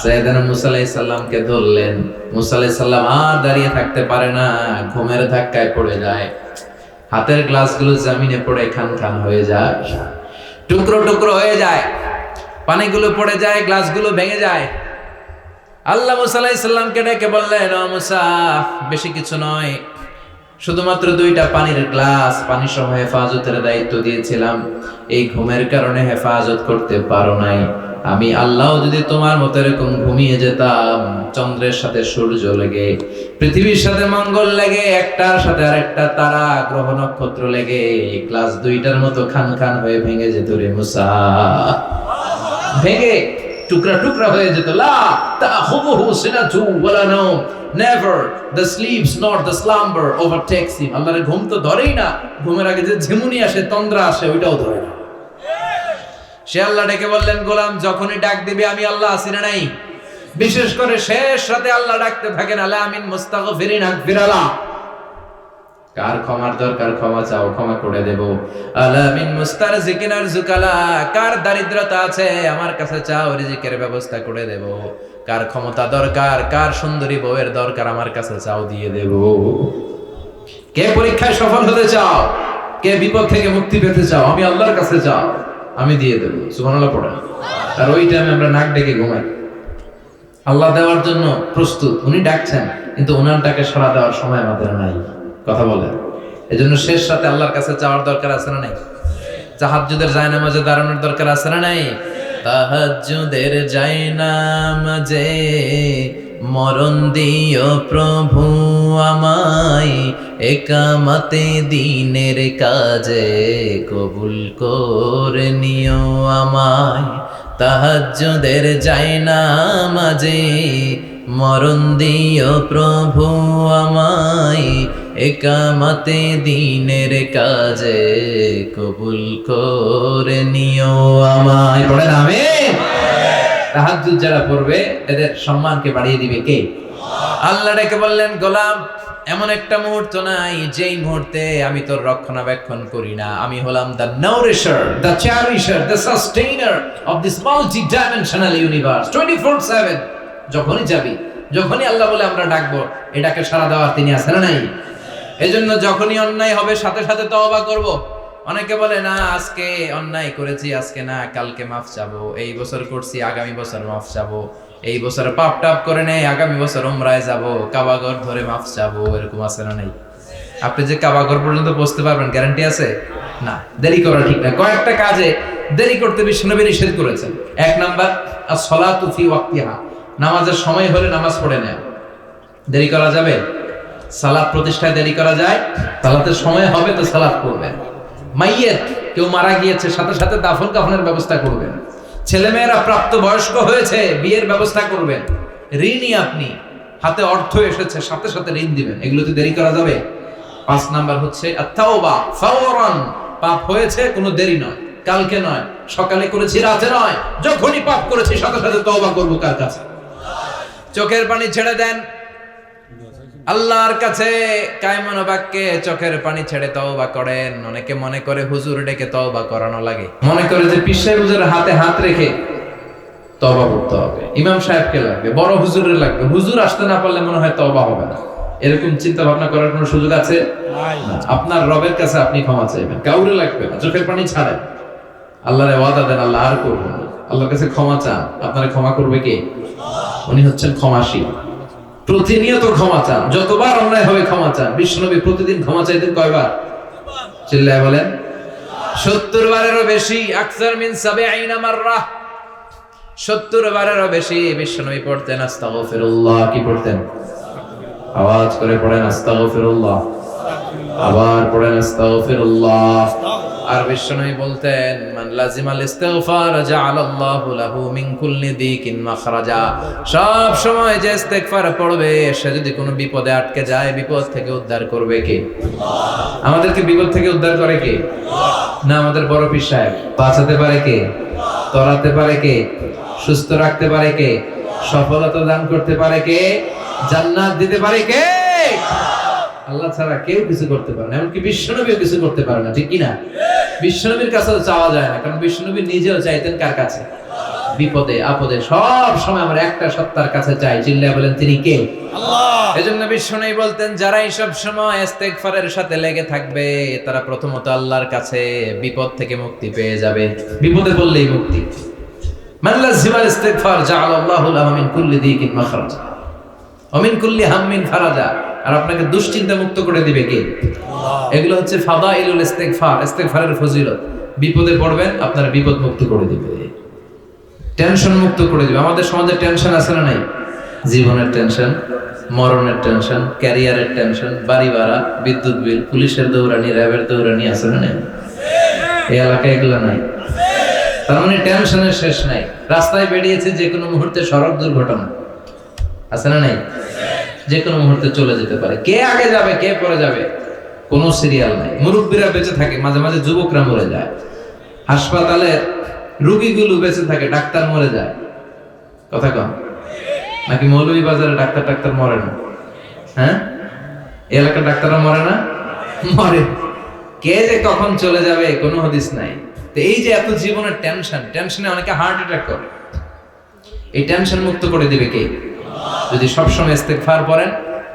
সাইয়েদনা মুসা আলাইহিস সালামকে ধরলেন। মুসা আলাইহিস সালাম আর দাঁড়িয়ে থাকতে পারে না, ঘুমের ধাক্কায় পড়ে যায়। হাতের গ্লাসগুলো জমিনে পড়ে খান খান হয়ে যায়, টুকরো টুকরো হয়ে যায়, পানিগুলো পড়ে যায়, গ্লাসগুলো ভেঙে যায়। আল্লাহ মুসা আলাইহিস সালামকে ডেকে বললেন, ও মুসা, বেশি কিছু নয়, শুধুমাত্র দুইটা পানির গ্লাস, পানি সহ হেফাজতের দায়িত্ব দিয়েছিলাম, এই ঘুমের কারণে হেফাজত করতে পারো নাই। আমি আল্লাহ যদি তোমার মতো এরকম ঘুমিয়ে যেতাম, চন্দ্রের সাথে সূর্য লেগে, পৃথিবীর সাথে মঙ্গল লেগে, একটার সাথে আরেকটা তারা, গ্রহ নক্ষত্র লেগে, গ্লাস দুইটার মতো খান খান হয়ে ভেঙে যেত রে মুসা, ভেঙে টুকরা টুকরা হয়ে যেত। লা তাখুযুহু সিনাতু ওয়ালা নাওম, never the slips not the slumber overtakes him. আল্লাহর ঘুম তো ধরেই না, ঘুমের আগে যে ঝিমুনি আসে, তন্দ্রা আসে, ওইটাও ধরে না। সে আল্লাহ ডেকে বললেন, গোলাম যখনই ডাক দিবে আমি আল্লাহ আছি না নাই? বিশেষ করে শেষ রাতে আল্লাহ ডাকতে থাকেন, আলা মিন মুস্তাগফিরিন আগফিরালা, কার ক্ষমার দরকার ক্ষমা চাও, ক্ষমা করে দেব। আলা মিন মুস্তারজিকিন আরজুকালা, কার দারিদ্রতা আছে আমার কাছে চাও, রিজিকের ব্যবস্থা করে দেব। কার ক্ষমতা দরকার, কার সুন্দরী বউয়ের দরকার, আমার কাছে চাও, দিয়ে দেব। কে পরীক্ষায় সফল হতে চাও, কে বিপদ থেকে মুক্তি পেতে চাও, আমি আল্লাহর কাছে চাও, আমি দিয়ে দেব। সুবহানাল্লাহ পড়া। আর ওই টাইমে আমরা নাক ডেকে ঘুমাই। আল্লাহ দেওয়ার জন্য প্রস্তুত, উনি ডাকছেন, কিন্তু ওনার ডাকে সাড়া দেওয়ার সময় আমাদের নাই। কথা বলেন। এজন্য শেষ রাতে আল্লাহর কাছে চাওয়ার দরকার আছে না নাই? তাহাজ্জুদের জায়নামাজে দাঁড়ানোর দরকার আছে না নাই? তাহাজ্জুদের জায়নামাজে মরণ দিও প্রভু আমায়, একামতে দিনের কাজে কবুল করে নিও আমায়। তাহাজ্জুদের জায়নামাজে মরণ দিও প্রভু আমায়, একামতে দিনের কাজে কবুল করে নিও আমায়। পড়েন আমিন। তাহাজ্জুদ যারা পড়বে এদের সম্মানকে বাড়িয়ে দিবে কে? আল্লাহ ডেকে বললেন, গোলাম এমন একটা মুহূর্ত নাই যেই মুহূর্তে আমি তোর রক্ষণাবেক্ষণ করি না। আমি হলাম the nourisher, the cherisher, the sustainer of this multi dimensional universe 24/7। যখনই যাবি, যখনই আল্লাহ বলে আমরা ডাকবো, এটাকে সাড়া দেওয়ার তিনি আছেন না নাই? এজন্য যখনই অন্যায় হবে সাথে সাথে তওবা করব। অনেকে বলে না আজকে অন্যায় করেছি, আজকে না কালকে মাফ চাবো, এই বছর করছি আগামী বছর মাফ চাবো, এই বছর পাপ টাপ করে নেই আগামী বছর উমরায় যাব, কাবাঘর ধরে মাফ চাবো, এরকম আছে না নাই? আপনি যে কাবাঘর পর্যন্ত পৌঁছতে পারবেন গ্যারান্টি আছে? না, দেরি করা ঠিক না। কয়েকটা কাজে দেরি করতে বিশ্বনবী নিষেধ করেছেন। 1 নাম্বার আস-সালাতু ফি ওয়াক্তিহা, নামাজের সময় হলে নামাজ পড়ে নেয়। দেরি করা যাবে? সালাত প্রতিষ্ঠায় দেরি করা যায়? সালাতের সময় হবে তো সালাত পড়বেন। মাইয়েত, কেউ মারা গিয়েছে, সাথে সাথে দাফন কাফনের ব্যবস্থা করবেন। ছেলেমেয়েরা প্রাপ্ত বয়স্ক হয়েছে, বিয়ের ব্যবস্থা করবেন। ঋণী আপনি, হাতে অর্থ এসেছে, সাথে সাথে ঋণ দিবেন। এগুলোতে দেরি করা যাবে? 5 নাম্বার হচ্ছে আত-তাওবা ফাওরান, পাপ হয়েছে কোনো দেরি নয়, কালকে নয়, সকালে করেছি রাতে নয়, যখনই পাপ করেছি সাথে সাথে তওবা করব। কার কাছে? চোখের পানি ছেড়ে দেন আল্লাহর কাছে, কায়মন বাক্যে চোখের পানি ছেড়ে তওবা করেন। অনেকে মনে করে হুজুর ডেকে তওবা করানো লাগে, মনে করে যে পীর সাহেব হুজুরের হাতে হাত রেখে তওবা করতে হবে, ইমাম সাহেবকে লাগবে, বড় হুজুরের লাগবে, হুজুর আসতে না পারলে মনে হয় তওবা হবে না। এরকম চিন্তা ভাবনা করার কোনো সুযোগ আছে? আপনার রবের কাছে আপনি ক্ষমা চাইবেন, কাউরে লাগবে না। চোখের পানি ছাড়েন, আল্লাহরে ওয়াদা দেন আল্লাহ আর করবেন না। আল্লাহর কাছে ক্ষমা চান, আপনারা ক্ষমা করবে কে? উনি হচ্ছেন ক্ষমাশীল। প্রতিনিয়ত ক্ষমা চান, যতবার অন্যায় হবে ক্ষমা চান। বিশ্বনবী প্রতিদিন ক্ষমা চাইতেন কয়বার? চিল্লায় বলেন। 70 বারেরও বেশি, আকসার মিন 70 মাররা, 70 বারেরও বেশি বিশ্বনবী পড়তেন আস্তাগফিরুল্লাহ। কি পড়তেন? আওয়াজ করে পড়েন আস্তাগফিরুল্লাহ, আবার পড়েন আস্তাগফিরুল্লাহ। আর বিশ্বনবী বলতেন, মান লাজিমাল ইস্তিগফার জাআলাল্লাহু লাহু মিন কুল্লি দিকিন মাখরাজা। সব সময় যে ইস্তিগফার পড়বে, সে যদি কোনো বিপদে আটকে যায়, বিপদ থেকে উদ্ধার করবে কে? আল্লাহ। আমাদেরকে বিপদ থেকে উদ্ধার করে কে? না আমাদের বড় পীর সাহেব? বাঁচাতে পারে কে? তরাতে পারে কে? সুস্থ রাখতে পারে কে? সফলতা দান করতে পারে কে? জান্নাত দিতে পারে কে? আল্লাহ ছাড়া কেউ কিছু করতে পারে না, এমনকি বিশ্বনবীও কিছু করতে পারে না, ঠিক কিনা? বিশ্বনবীর কাছে চাওয়া যায় না, কারণ বিশ্বনবী নিজেও চাইতেন কার কাছে? বিপদে আপদে সব সময় আমরা একটা সত্তার কাছে চাই। চিল্লায়া বলেন তিনি কে? আল্লাহ। এজন্য বিশ্বনবী বলতেন, যারা এই সব সময় ইস্তিগফারের সাথে লেগে থাকবে, তারা প্রথমত আল্লাহর কাছে বিপদ থেকে মুক্তি পেয়ে যাবে। বিপদে পড়লেই মুক্তি। মান লাজিমাল ইস্তিগফার জাআলাল্লাহু লাহু মিন কুল্লি দিকিন মাখরাজা ওয়া মিন কুল্লি হাম্মিন ফারাজা। আর আপনাকে দুশ্চিন্তা মুক্ত করে দিবে কে? আল্লাহ। এগুলো হচ্ছে ফাদাইলুল ইস্তিগফার, ইস্তিগফারের ফজিলত। বিপদে পড়বেন, আপনার বিপদ মুক্ত করে দিবে, টেনশন মুক্ত করে দিবে। আমাদের সমাজে টেনশন আছে না নাই? জীবনের টেনশন, মরণের টেনশন, ক্যারিয়ারের টেনশন, বাড়ি ভাড়া, বিদ্যুৎ বিল, পুলিশের দৌড়ানি, র্যাবের দৌড়ানি আছে না নাই? এই এলাকায় এগুলো নাই। তার মানে টেনশনের শেষ নাই। রাস্তায় বেরিয়েছে যে কোনো মুহূর্তে সড়ক দুর্ঘটনা আছে না নাই? যে কোনো মুহূর্তে চলে যেতে পারে। কে আগে যাবে, কে পরে যাবে, কোনো সিরিয়াল নাই। মুরব্বীরা বেঁচে থাকে, মাঝে মাঝে যুবকরা মরে যায়। হাসপাতালের রোগীগুলো বেঁচে থাকে, ডাক্তার মরে যায়। কথা কম নাকি? মৌলভীবাজারে ডাক্তার মরে না? হ্যাঁ, এলাকার ডাক্তাররা মরে না? মরে। কে যে কখন চলে যাবে কোনো হদিস নাই। তো এই যে এত জীবনের টেনশন, টেনশনে অনেকে হার্ট অ্যাটাক করে। এই টেনশন মুক্ত করে দিবে কে? যদি সবসময় ইস্তিগফার পড়েন,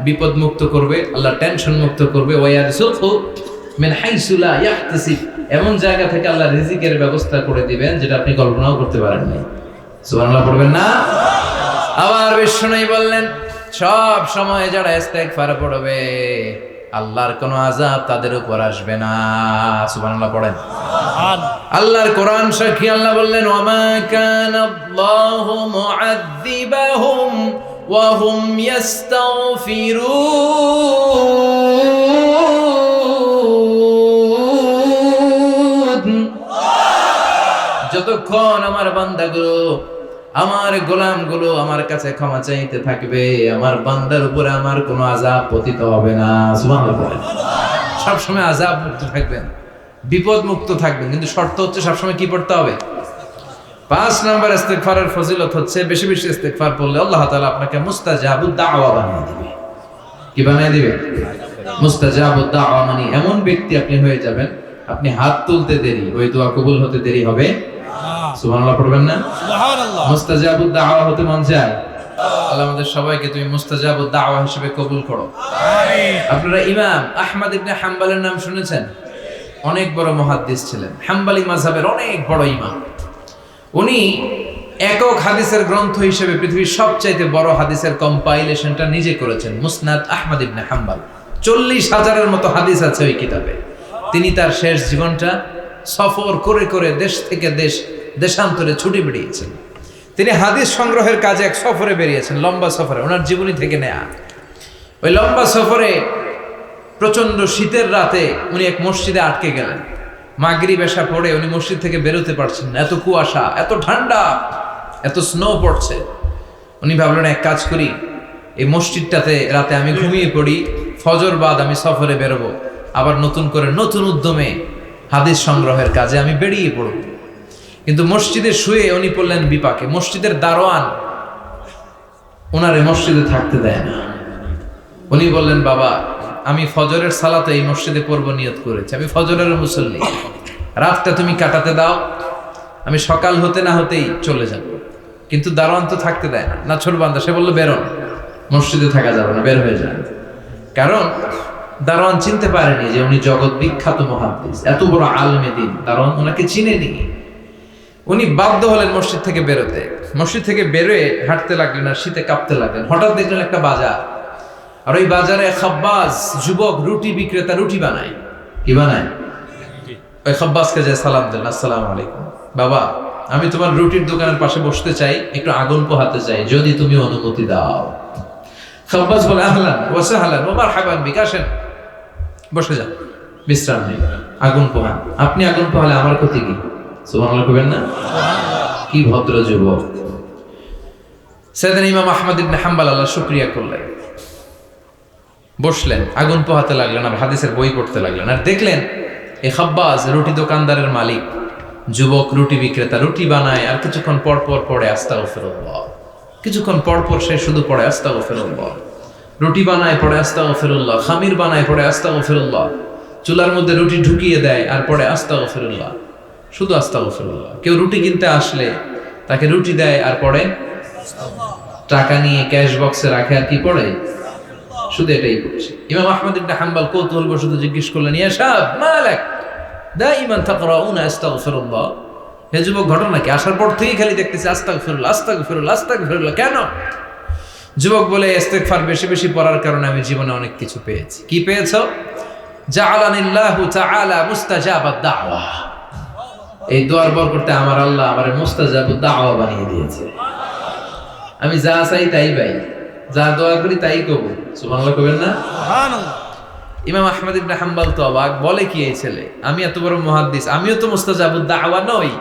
বিপদ মুক্ত করবে আল্লাহ, টেনশন মুক্ত করবে। ওয়ায়ারযুকহু মিন হাইসু লা ইয়াহতাসিব, এমন জায়গা থেকে আল্লাহ রিজিকের ব্যবস্থা করে দিবেন যেটা আপনি কল্পনাও করতে পারেন না। সুবহানাল্লাহ পড়বেন না? আবার বিষ্ণুই বললেন, সব সময় যারা ইস্তিগফার পড়বে, আল্লাহর কোনো আযাব তাদের উপর আসবে না। সুবহানাল্লাহ পড়েন। আল্লাহর কোরআন সাক্ষী, আল্লাহ বললেন, ওয়া মা কানা আল্লাহু মুআযযিবাহুম وهم يستغفرون যতক্ষণ আমার বান্দাগুলো আমার গোলামগুলো আমার কাছে ক্ষমা চাইতে থাকবে আমার বান্দার উপরে আমার কোনো আযাব পতিত হবে না। সুবহানাল্লাহ। সব সময় আযাব মুক্ত থাকবেন, বিপদ মুক্ত থাকবেন, কিন্তু শর্ত হচ্ছে সব সময় কি পড়তে হবে? 5 নাম্বার ইস্তেগফারের ফজিলত হচ্ছে বেশি বেশি ইস্তেগফার পড়লে আল্লাহ তাআলা আপনাকে মুস্তাজাবুদ দাওয়া বানিয়ে দিবে। কি বানিয়ে দিবে? মুস্তাজাবুদ দাওয়া, মানে এমন ব্যক্তি আপনি হয়ে যাবেন, আপনি হাত তুলতে দেরি, ওই দোয়া কবুল হতে দেরি হবে। সুবহানাল্লাহ পড়বেন না? সুবহানাল্লাহ। মুস্তাজাবুদ দাওয়া হতে মন চায়? আল্লাহ আমাদের সবাইকে তুমি মুস্তাজাবুদ দাওয়া হিসেবে কবুল করো। আমিন। আপনারা ইমাম আহমদ ইবনে হাম্বলের নাম শুনেছেন? অনেক বড় মুহাদ্দিস ছিলেন, হাম্বলি মাযহাবের অনেক বড় ইমাম। উনি একক হাদিসের গ্রন্থ হিসেবে পৃথিবীর সবচাইতে বড় হাদিসের কম্পাইলেশনটা নিজে করেছেন, মুসনাদ আহমদ ইবনে হাম্বল। 40,000-এর মতো হাদিস আছে ওই কিতাবে। তিনি তার শেষ জীবনটা সফর করে করে দেশ থেকে দেশান্তরে ছুটে বেরিয়েছেন। তিনি হাদিস সংগ্রহের কাজে এক সফরে বেরিয়েছেন, লম্বা সফরে, ওনার জীবনী থেকে নেয়া। ওই লম্বা সফরে প্রচন্ড শীতের রাতে উনি এক মসজিদে আটকে গেলেন। মাগরিব এশা পড়ে উনি মসজিদ থেকে বেরোতে পারছেন না, এত কুয়াশা, এত ঠান্ডা, এত স্নো পড়ছে। উনি ভাবলেন এক কাজ করি, এই মসজিদটাতে রাতে আমি ঘুমিয়ে পড়ি, ফজর বাদ আমি সফরে বেরোবো, আবার নতুন করে নতুন উদ্যমে হাদিস সংগ্রহের কাজে আমি বেরিয়ে পড়ব। কিন্তু মসজিদে শুয়ে উনি পড়লেন বিপাকে। মসজিদের দারোয়ান ওনারে মসজিদে থাকতে দেয় না। উনি বললেন, বাবা আমি ফজরের সালাতে এই মসজিদে পড়ব নিয়ত করেছি, আমি ফজরের মুসল্লি, রাতটা তুমি কাটাতে দাও, আমি সকাল হতে না হতেই চলে যাব। কিন্তু দারোয়ান তো থাকতে দেয় না, নাছোড়বান্দা। সে বললো, বেরোন, মসজিদে থাকা যাবে না, বের হয়ে যান। কারণ দারোয়ান চিনতে পারেনি যে উনি জগৎ বিখ্যাত মুহাদ্দিস, এত বড় আলেম দ্বীন। দারোয়ান ওনাকে চিনেনি। উনি বাধ্য হলেন মসজিদ থেকে বেরোতে। মসজিদ থেকে বেরোয় হাঁটতে লাগলেন আর শীতে কাঁপতে লাগলেন। হঠাৎ দেখলেন একটা বাজার, আর ওই বাজারে খাব্বাস যুবক রুটি বিক্রেতা রুটি বানায়। কি বানায়? ওই খাব্বাসকে যে সালাম দেন, আসসালামু আলাইকুম, বাবা আমি তোমার রুটির দোকানের পাশে বসতে চাই, একটু আগুন পোহাতে চাই, যদি তুমি অনুমতি দাও। খাব্বাস বলে, আহলান ওয়া সাহলান ওয়া মারহাবান বিক, আসেন বসে যান, বিশ্রাম নেই, আগুন পোহান। আপনি আগুন পোহালে আমার ক্ষতি কি? সুবহানাল্লাহ কইবেন না? কি ভদ্র যুবক। সাইয়েদনা ইমাম আহমদ ইবনে হাম্বল আল্লাহ শুকরিয়া করলেন, বসলেন, আগুন পোহাতে লাগলেন, আর হাদিসের বই পড়তে লাগলেন। আর দেখলেন এই খাব্বাস রুটি দোকানদারের মালিক, যুবক রুটি বিক্রেতা, রুটি বানায় আর কিছুক্ষণ পর পর পড়ে আস্তাগফিরুল্লাহ। কিছুক্ষণ পর পর সে শুধু পড়ে আস্তাগফিরুল্লাহ। রুটি বানায় পড়ে আস্তাগফিরুল্লাহ, খামির বানায় পড়ে আস্তাগফিরুল্লাহ, চুলার মধ্যে রুটি ঢুকিয়ে দেয় আর পড়ে আস্তাগফিরুল্লাহ, শুধু আস্তাগফিরুল্লাহ। কেউ রুটি কিনতে আসলে তাকে রুটি দেয় আর পড়ে, টাকা নিয়ে ক্যাশ বক্সে রাখে আর কি পড়ে, শুধু এটাই পড়ছে। ইমাম আহমদ ইবনে হাম্বল কৌতূহলবশত জিজ্ঞেস করলেন, ইয়া শাব মালাক দাইমান তাকরাউনা আস্তাগফিরুল্লাহ, হে যুবক ঘটনা কি? আসার পর থেকেই খালি দেখতেছি আস্তাগফিরুল্লাহ আস্তাগফিরুল্লাহ আস্তাগফিরুল্লাহ, কেন? যুবক বলে, ইস্তেগফার বেশি বেশি পড়ার কারণে আমি জীবনে অনেক কিছু পেয়েছি। কি পেয়েছো? জাআলানিল্লাহু তাআলা মুস্তাজাবাদ দাওয়া। এই দোয়ার বরকতে আমার আল্লাহ আমারে মুস্তাজাবুদ দাওয়া বানিয়ে দিয়েছে। আমি যা চাই তাই পাই, যা দোয়া করি তাই কবুল। সুবহানাল্লাহ কইবেন না? সুবহানাল্লাহ। ইমাম আহমদ ইবনে হাম্বল তো অবাক, বলে কি এই ছেলে, আমি এত বড় মুহাদ্দিস, আমিও তো মুস্তাজাবুদ দাওয়া নই,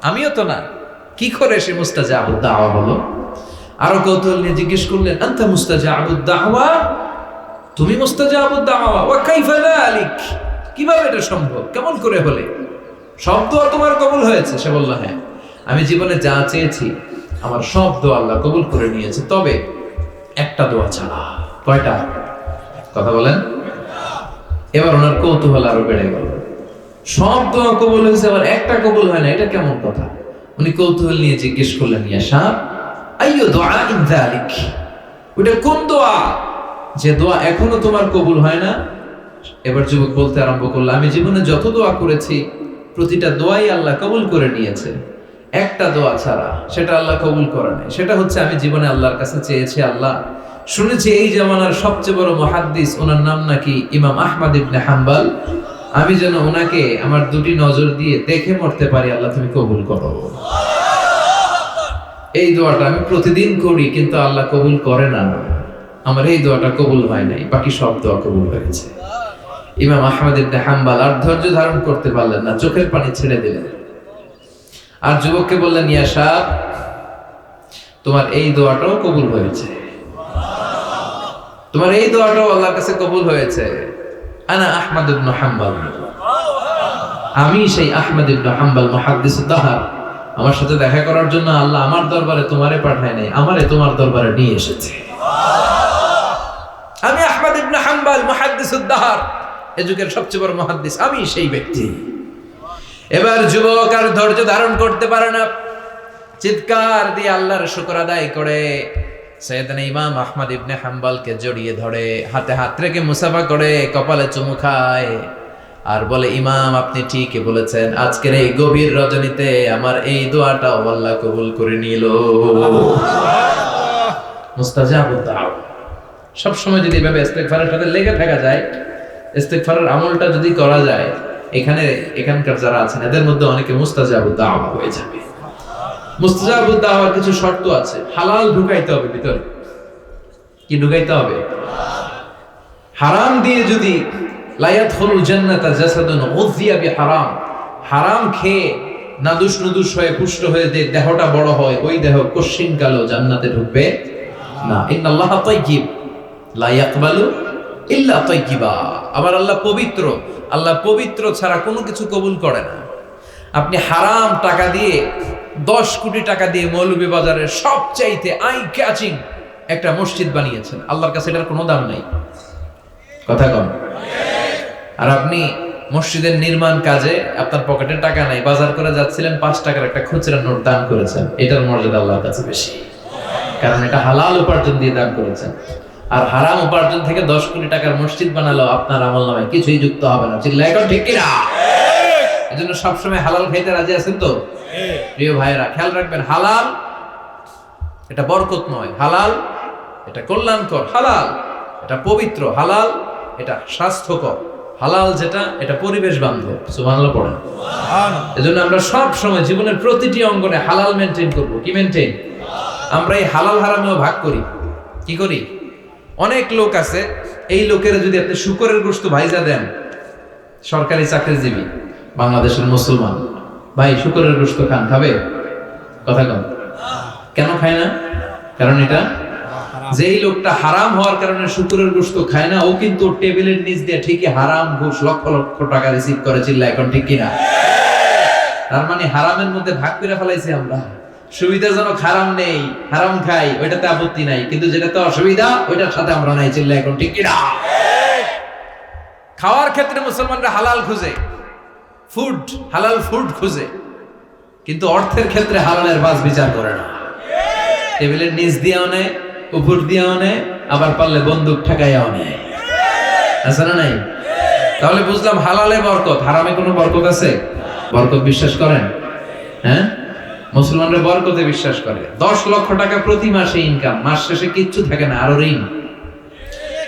আমিও তো না, কি করে সে মুস্তাজাবুদ দাওয়া হলো? আরো কৌতূহল নিয়ে জিজ্ঞেস করলেন, আনতা মুস্তাজাবুদ দাওয়া, তুমি মুস্তাজাবুদ দাওয়া, ওয়া কাইফা যালিক, কিভাবে এটা সম্ভব, কেমন করে হলে? সব দোয়া তোমার কবুল হয়েছে? সে বলল, হ্যাঁ, আমি জীবনে যা চেয়েছি আমার সব দোয়া আল্লাহ কবুল করে নিয়েছে, তবে একটা দোয়া ছাড়া। কয়টা? কথা বলেন। এবার ওনার কৌতূহল আরো বেড়ে গেল। সব দোয়া কবুল হয়েছে, আবার একটা কবুল হয় না, এটা কেমন কথা? উনি কৌতূহল নিয়ে জিজ্ঞেস করলেন, ইয়া শাব আইয়ু দুআইন যালিক, ওটা কোন দোয়া যে দোয়া এখনো তোমার কবুল হয় না? এবার যুবক বলতে আরম্ভ করলো, আমি জীবনে যত দোয়া করেছি প্রতিটা দোয়াই আল্লাহ কবুল করে নিয়েছে, একটা দোয়া ছাড়া, সেটা আল্লাহ কবুল করে নাই। সেটা হচ্ছে আমি জীবনে আল্লাহর কাছে চেয়েছি, আল্লাহ শুনেছি এই জামানার সবচেয়ে বড় মুহাদ্দিস, ওনার নাম নাকি ইমাম আহমদ ইবনে হাম্বল, আমি যেন ওনাকে আমার দুটি নজর দিয়ে দেখে মরতে পারি, আল্লাহ তুমি কবুল করো। এই দোয়াটা আমি প্রতিদিন করি কিন্তু আল্লাহ কবুল করে না, আমার এই দোয়াটা কবুল হয় নাই, বাকি সব দোয়া কবুল হয়েছে। ইমাম আহমদ ইবনে হাম্বল আর ধৈর্য ধারণ করতে পারলেন না, চোখের পানি ছেড়ে দিলেন। আর যুবককে বললেন, ইয়া শাব, তোমার এই দোয়াটাও কবুল হয়েছে, তোমার এই দোয়াটাও আল্লাহর কাছে কবুল হয়েছে। আনা আহমদ ইবনে হাম্বল, আমি সেই আহমদ ইবনে হাম্বল মুহাদ্দিসুদ দাহর। আমার সাথে দেখা করার জন্য আল্লাহ আমার দরবারে তোমারে পাঠায় নাই, আমারে তোমার দরবারে নিয়ে এসেছে। আমি আহমদ ইবনে হাম্বল মুহাদ্দিসুদ দাহর, এই যুগের সবচেয়ে বড় মুহাদ্দিস, আমি সেই ব্যক্তি। এবার যুবক আর ধৈর্য ধারণ করতে পারে না, চিৎকার দিয়ে আল্লাহর শুকর আদায় করে সাইয়েদনা ইমাম আহমদ ইবনে হাম্বলকে জড়িয়ে ধরে, হাতে হাত রেখে মুসাফা করে, কপালে চুমু খায় আর বলে, ইমাম আপনি ঠিকই বলেছেন, আজকের এই গভীর রজনীতে আমার এই দোয়াটা আল্লাহ কবুল করে নিল। মুস্তাজাবুদ দাওয়া। সব সময় যদি এভাবে ইস্তেগফারের সাথে লেগে থাকা যায়, ইস্তেগফারের আমলটা যদি করা যায়, এখানকার যারা আছেন এদের মধ্যে অনেকে মুস্তাজাবুদ দাওয়া হয়ে যাবে। মুস্তাজাবুদ দাওয়ার কিছু শর্ত আছে, হালাল ঢুকাইতে হবে ভিতরে। কি ঢুকাইতে হবে? হারাম দিয়ে যদি লা ইয়াদখুলুল জান্নাতা জাসাদুন গুযিয়া বিহারাম, হারাম খেয়ে নাদুস নুদুস হয়ে পুষ্ট হয়ে দেহটা বড় হয়, ওই দেহ কশিন কালো জান্নাতে ঢুকবে না। ইন্নাল্লাহা তাইয়্যিব লা ইয়াকবালু ইল্লা তাইয়্যিবা। আবার আল্লাহ পবিত্র, আল্লাহ পবিত্র ছাড়া কোনো কিছু কবুল করে না। আপনি হারাম টাকা দিয়ে 10 কোটি টাকা দিয়ে মৌলভীবাজারের সবচাইতে আই ক্যাচিং একটা মসজিদ বানিয়েছেন, আল্লাহর কাছে এটার কোনো দাম নাই। কথা কম। আর আপনি মসজিদের নির্মাণ কাজে আপনার পকেটে টাকা নাই, বাজার করে যাচ্ছিলেন, 5 টাকার একটা খুচরা নোট দান করেছেন, এটার মর্যাদা আল্লাহর কাছে বেশি, কারণ এটা হালাল উপার্জন দিয়ে দান করেছেন। আর হারাম উপার্জন থেকে 10 কোটি টাকার মসজিদ বানালো আপনার আমলনামায় কিছুই যুক্ত হবে না। চিল্লায় এখন ঠিক কিনা? এজন্য সবসময় হালাল খাইতে রাজি আছেন তো? প্রিয় ভাইরা, খেয়াল রাখবেন, হালাল এটা বরকত নয়, হালাল এটা কল্যাণকর, হালাল এটা পবিত্র, হালাল এটা স্বাস্থ্যকর, হালাল যেটা এটা পরিবেশ বান্ধব। সুবহানাল্লাহ পড়েন। এজন্য আমরা সব সময় জীবনের প্রতিটি অঙ্গনে হালাল মেনটেন করব। কি মেনটেন? আমরা এই হালাল হারামেও ভাগ করি। কি করি? অনেক লোক আছে, এই লোকের যদি আপনি শুকরের গোশত ভাইজা দেন, সরকারি চাকরিজীবী বাংলাদেশের মুসলমান ভাই, শুকরের গোশত খান, খাবে? কথা কম। কেন খায় না? কারণ এটা, যেই লোকটা হারাম হওয়ার কারণে শুকরের গোশত খায় না, ও কিন্তু টেবিলের নিচ দিয়ে ঠিকই হারাম ঘুষ লক্ষ লক্ষ টাকা রিসিভ করে। চিল্লায় এখন ঠিক কিনা? তার মানে হারামের মধ্যে ভাগ করে ফেলাইছি আমরা। সুবিধাজনক হারাম নেই, হারাম খাই, ওইটাতে আপত্তি নাই, কিন্তু যেটাতে অসুবিধা ওইটার সাথে আমরা নাই। চিল্লায় এখন ঠিক কিনা? খাওয়ার ক্ষেত্রে মুসলমানরা হালাল খুঁজে, ফুড, হালাল ফুড খুঁজে, কিন্তু অর্থের ক্ষেত্রে হালালের বাস বিচার করে না। টেবিলের নিচ দিয়েও নেয়, উপর দিয়েও নেয়, আবার পারলে বন্দুক ঠেকাইয়াও নেয়। আছে না নাই? তাহলে বুঝলাম হালালে বরকত, হারামে কোনো বরকত আছে? বরকত বিশ্বাস করেন? হ্যাঁ, মুসলমানরা বরকতে বিশ্বাস করে। 10 লক্ষ টাকা প্রতি মাসে ইনকাম, মাস শেষে কিচ্ছু থাকে না, আরো ঋণ।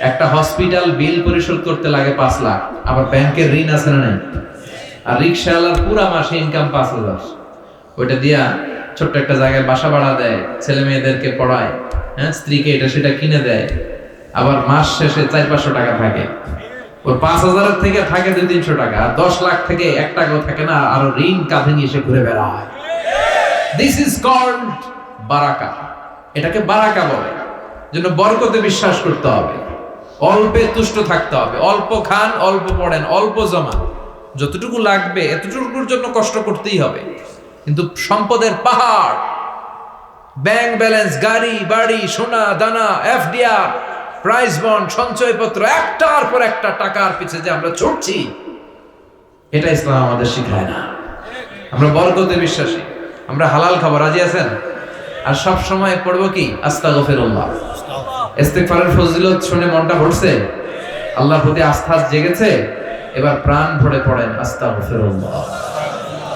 একটা হসপিটাল বিল পরিশোধ করতে লাগে 5 লাখ, আবার ব্যাংকের ঋণ আছে না নাই? আর রিক্সাওয়ালার পুরা মাসে ইনকাম 5,000, ওইটা দিয়া ছোট্ট একটা জায়গায় বাসা ভাড়া দেয়, ছেলে মেয়েদেরকে পড়ায়, হ্যাঁ, স্ত্রীকে এটা সেটা কিনে দেয়, আবার মাস শেষে 400-500 টাকা থাকে। ওর 5,000 থেকে থাকে 200-300 টাকা, আর 10 লাখ থেকে 1 টাকাও থাকে না, আরো ঋণ কাঁধে নিয়ে এসে ঘুরে বেড়ায়। দিস ইজ কল্ড বারাকা। এটাকে বারাকা বলে। জন্য বরকতে বিশ্বাস করতে হবে, অল্পে তুষ্ট থাকতে হবে, অল্প খান, অল্প পড়েন, অল্প জমা, যতটুকু লাগবে এতটুকুর জন্য কষ্ট করতেই হবে। কিন্তু সম্পদের পাহাড়, ব্যাংক ব্যালেন্স, গাড়ি বাড়ি, সোনা দানা, এফডিআর, প্রাইজ বন্ড, সঞ্চয়পত্র, একটার পর একটা টাকার পিছে যে আমরা ছুটছি, এটা ইসলাম আমাদের শিখায় না। আমরা বরকতে বিশ্বাসী, আমরা হালাল খাবো। রাজি আছেন? আর সব সময় পড়বো কি? আস্তাগফিরুল্লাহ। ইস্তিগফারের ফজিলত শুনে মনটা ভরছে, আল্লাহর প্রতি আস্থা জেগেছে, এবার প্রাণ ভরে পড়েন আস্তাগফিরুল্লাহ,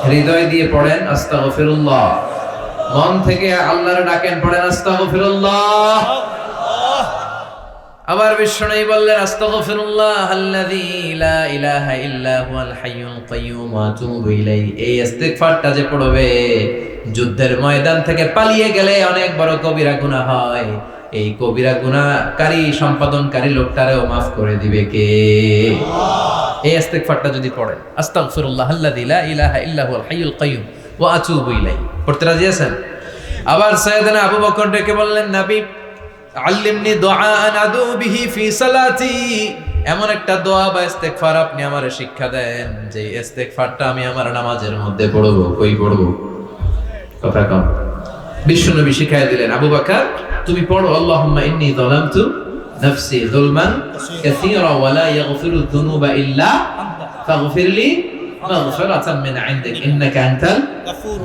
হৃদয় দিয়ে পড়েন আস্তাগফিরুল্লাহ, মন থেকে আল্লাহরে ডাকেন, পড়েন আস্তাগফিরুল্লাহ। আবার বিষ্ণু বললেন আস্তাগফিরুল্লাহ আল্লাযী লা ইলাহা ইল্লা হুয়াল হাইয়ুল কাইয়্যুম ওয়া আতুবু ইলাইহি। এই ইস্তিগফারটা যে পড়বে যুদ্ধের ময়দান থেকে পালিয়ে গেলে অনেক বড় কবিরা গুনাহ হয়, এই কবিরা গুনাহকারী সম্পাদনকারী লোকটারেও মাফ করে দিবে কে? এই ইস্তিগফারটা যদি পড়েন, আস্তাগফিরুল্লাহ আল্লাযী লা ইলাহা ইল্লা হুয়াল হাইয়ুল কাইয়্যুম ওয়া আতুবু ইলাইহি, পড়তে রাজি আছেন? আবার সাইয়েদনা আবু বকর ডেকে বললেন, নবী আল্লিমনি দুআআন আদু বিহি ফি সালাতি, এমন একটা দোয়া বা ইস্তিগফার আপনি আমারে শিক্ষা দেন যে ইস্তিগফারটা আমি আমার নামাজের মধ্যে পড়ব। কই পড়ব? কথা কম। বিশ্বনবী শিখায় দিলেন, আবু বকর তুমি পড়ো, আল্লাহুম্মা ইন্নী যালামতু নাফসি যুলমান কাসীরা ওয়া লা ইয়াগফিরু যুনুবা ইল্লা ফাগফিরলি মাগফিরাতাম মিন ইনদিক ইন্নাকা আনতাল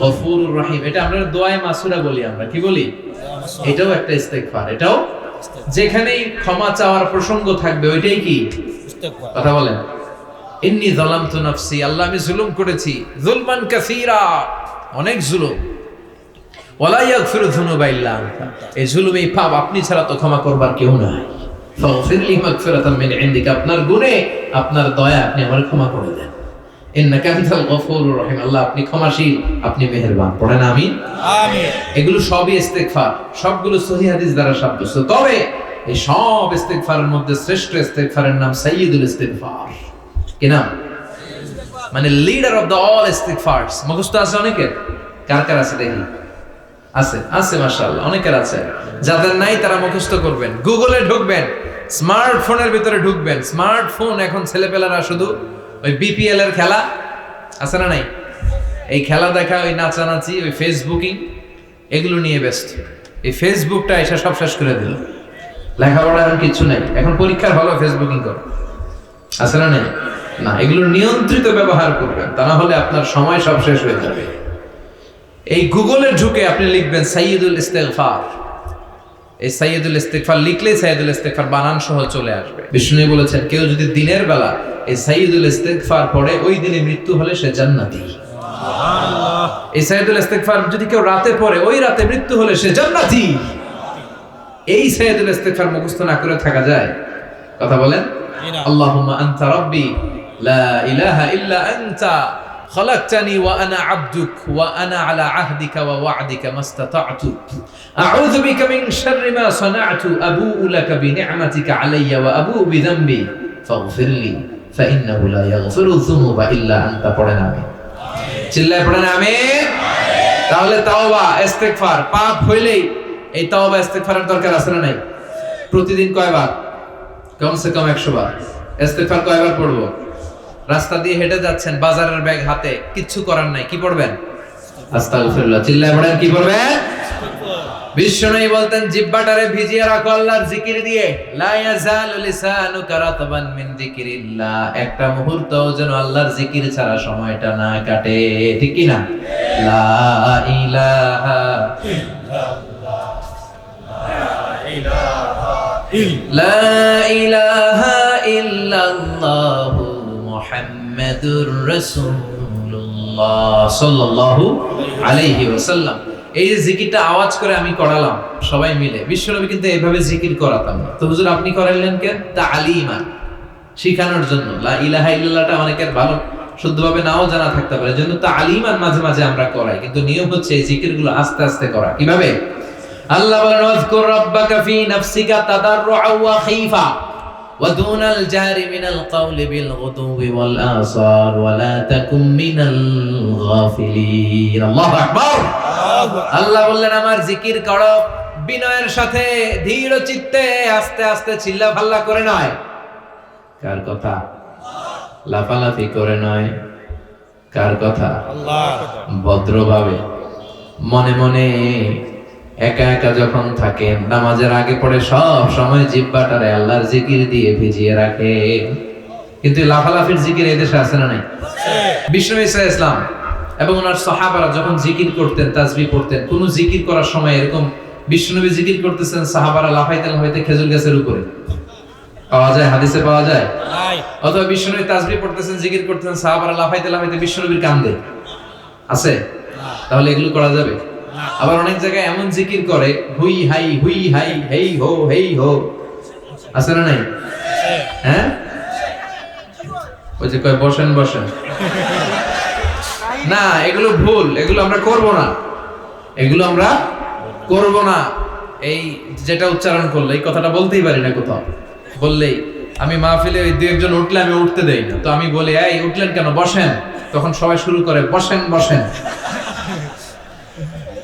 গফুরুর রহিম। এটা আমরা দোয়ায়ে মাসুরা বলি, আমরা কি বলি? এটাও একটা ইস্তিগফার। এটাও যেখানেই ক্ষমা চাওয়ার প্রসঙ্গ থাকবে ওইটাই কি কথা বলেন, ইন্নী যালামতু নাফসি, আল্লাহ আমি জুলুম করেছি, যুলমান কাসীরা, অনেক জুলুম, ওয়ালা ইয়াগফিরু যুনুবা ইল্লা আনতা, এই জুলুম এই পাপ আপনি ছাড়া তো ক্ষমা করবার কেউ নাই, ফাগফিরলি মাগফিরাতাম মিন ইনদিক, আপনার গুনাহে আপনার দয়া আপনি আমার ক্ষমা করে দেন, ইন্নাকা আনতাল গফুরুর রহিম, আল্লাহ আপনি ক্ষমাশীল, আপনি মেহেরবান। পড়েন আমিন। আমিন। এগুলো সবই ইস্তিগফার, সবগুলো সহিহ হাদিস দ্বারা সাব্যস্ত। তবে এই সব ইস্তিগফারের মধ্যে শ্রেষ্ঠ ইস্তিগফারের নাম সাইয়্যিদুল ইস্তিগফার। কি নাম? মানে লিডার অফ দ্য অল ইস্তিগফারস। মুখস্থ আছে অনেকের? কার কার আছে দেখি? আছে, আছে মাশাআল্লাহ, অনেকের আছে। যাদের নাই তারা মুখস্থ করবেন, গুগলে ঢুকবেন, স্মার্টফোনের ভিতরে ঢুকবেন। স্মার্টফোন এখন ছেলেপেলারা শুধু ওই বিপিএল এর খেলা আছে না নাই, এই খেলা দেখা, ওই নাচানাচি, ওই ফেসবুকিং, এগুলো নিয়ে ব্যস্ত। এই ফেসবুকটা এসে সব শেষ করে দিল। লেখাপড়া এখন কিছু নাই, এখন পরীক্ষার হলো ফেসবুকিং করো, আছে না নাই? না, এগুলো নিয়ন্ত্রিত ব্যবহার করবেন, তা না হলে আপনার সময় সব শেষ হয়ে যাবে। এই গুগলে ঢুকে আপনি লিখবেন সাইয়্যিদুল ইস্তিগফার। এই সাইয়্যিদুল ইস্তিগফার লিখলেই সাইয়্যিদুল ইস্তিগফার বানান সহ চলে আসবে। বিষ্ণু বলেছেন, কেউ যদি দিনের বেলা এই সাইয়্যিদুল ইস্তিগফার পড়ে ওই দিনে মৃত্যু হলে সে জান্নাতি। সুবহানাল্লাহ। এই সাইয়্যিদুল ইস্তিগফার যদি কেউ রাতে পড়ে ওই রাতে মৃত্যু হলে সে জান্নাতি। এই সাইয়্যিদুল ইস্তিগফার মুখস্থ না করে থাকা যায়? কথা বলেন। আল্লাহুম্মা আনতা রাব্বি লা ইলাহা ইল্লা আনতা خلقتني وأنا عبدك وأنا على عهدك ووعدك ما استطعت أعوذ بك من شر ما صنعت أبوء لك بنعمتك علي وأبوء بذنبي فاغفر لي فإنه لا يغفر الذنوب إلا أنت। পড়েন আমিন। চিল্লায় পড়েন আমিন। তাহলে তাওবা ইস্তিগফার, পাপ হইলেই এই তাওবা ইস্তিগফারের দরকার আছে না নাই? প্রতিদিন কয়বার? কমসে কম 100 বার। ইস্তিগফার কয়বার পড়বো? রাস্তা দিয়ে হেঁটে যাচ্ছেন, বাজারের ব্যাগ হাতে, কিচ্ছু করার নাই, কি পড়বেন? আস্তাগফিরুল্লাহ। চিল্লায় পড়েন, কি পড়বেন? বিশ্বনবী বলতেন, জিহ্বাটারে ভিজিয়ে রাখো আল্লাহর জিকির দিয়ে। লা ইয়াজালু লিসানুকা রাতবান মিন যিকরিল্লাহ, একটা মুহূর্তও যেন আল্লাহর জিকির ছাড়া সময়টা না কাটে, ঠিক কি না? লা ইলাহা ইল্লাল্লাহ, লা ইলাহা ইল্লাল্লাহ মুহাম্মাদুর রাসূলুল্লাহ সাল্লাল্লাহু আলাইহি ওয়াসাল্লাম। এই যে জিকিরটা আওয়াজ করে আমি করালাম সবাই মিলে, বিশ্বনবী কিন্তু এইভাবে জিকির করাতাম না। তো হুজুর আপনি করাইলেন কেন? তালিমান, শিখানোর জন্য। লা ইলাহা ইল্লাল্লাহটা অনেকের ভালো শুদ্ধভাবে নাও জানা থাকতে পারে, জন্য তালিমান মাঝে মাঝে আমরা করাই, কিন্তু নিয়ম হচ্ছে এই জিকিরগুলো আস্তে আস্তে করা। কিভাবে? আল্লাহ বলেন, ওয়াজকুর রাব্বাকা ফি নাফসিকা তাদাররুআ ওয়া খাইফা ودون الجهر من القول بالغدو والآصال ولا تكن من الغافلين। الله أكبر। আল্লাহ বললেন, আমার জিকির করো বিনয়ের সাথে, ধীর চিত্তে, আস্তে আস্তে, চিল্লা ভাল্লা করে নয়। কার কথা? লাফালাফি করে নয়। কার কথা? আল্লাহ। ভদ্রভাবে, মনে মনে, একা একা যখন থাকেন, নামাজের আগে পড়ে সব সময় জিহ্বাটারে আল্লাহর জিকির দিয়ে ভিজিয়ে রাখে। কিন্তু লাফালাফির জিকির এই দেশে আছে না নাই? বিষ্ণু ঈসা ইসলাম এবং ওনার সাহাবারা যখন জিকির করতেন, তাসবিহ পড়তেন, কোন জিকির করার সময় এরকম বিষ্ণুনবী জিকির করতেছেন, সাহাবারা লাফাইতে লাফাইতে খেজুর গাছের উপরে, পাওয়া যায়? হাদিসে পাওয়া যায়? অথবা বিষ্ণুনবী তাসবিহ পড়তেছেন, জিকির করতেছেন, সাহাবারা লাফাইতে লাফাইতে বিষ্ণুনবীর কান্দে আছে? তাহলে এগুলো করা যাবে? আবার অনেক জায়গায় এমন জিকির করে, হুই হাই, হেই হো, আছে না নাই? হ্যাঁ, ওই যে কয় বসেন বসেন, না এগুলো ভুল, এগুলো আমরা করব না, এগুলো আমরা করব না। এই যেটা উচ্চারণ করলে এই কথাটা বলতেই পারি না কোথাও, বললেই আমি মাহফিলে ওই দু একজন উঠলে আমি উঠতে দেই না, তো আমি বলি এই উঠলেন কেন, বসেন, তখন সবাই শুরু করে বসেন বসেন।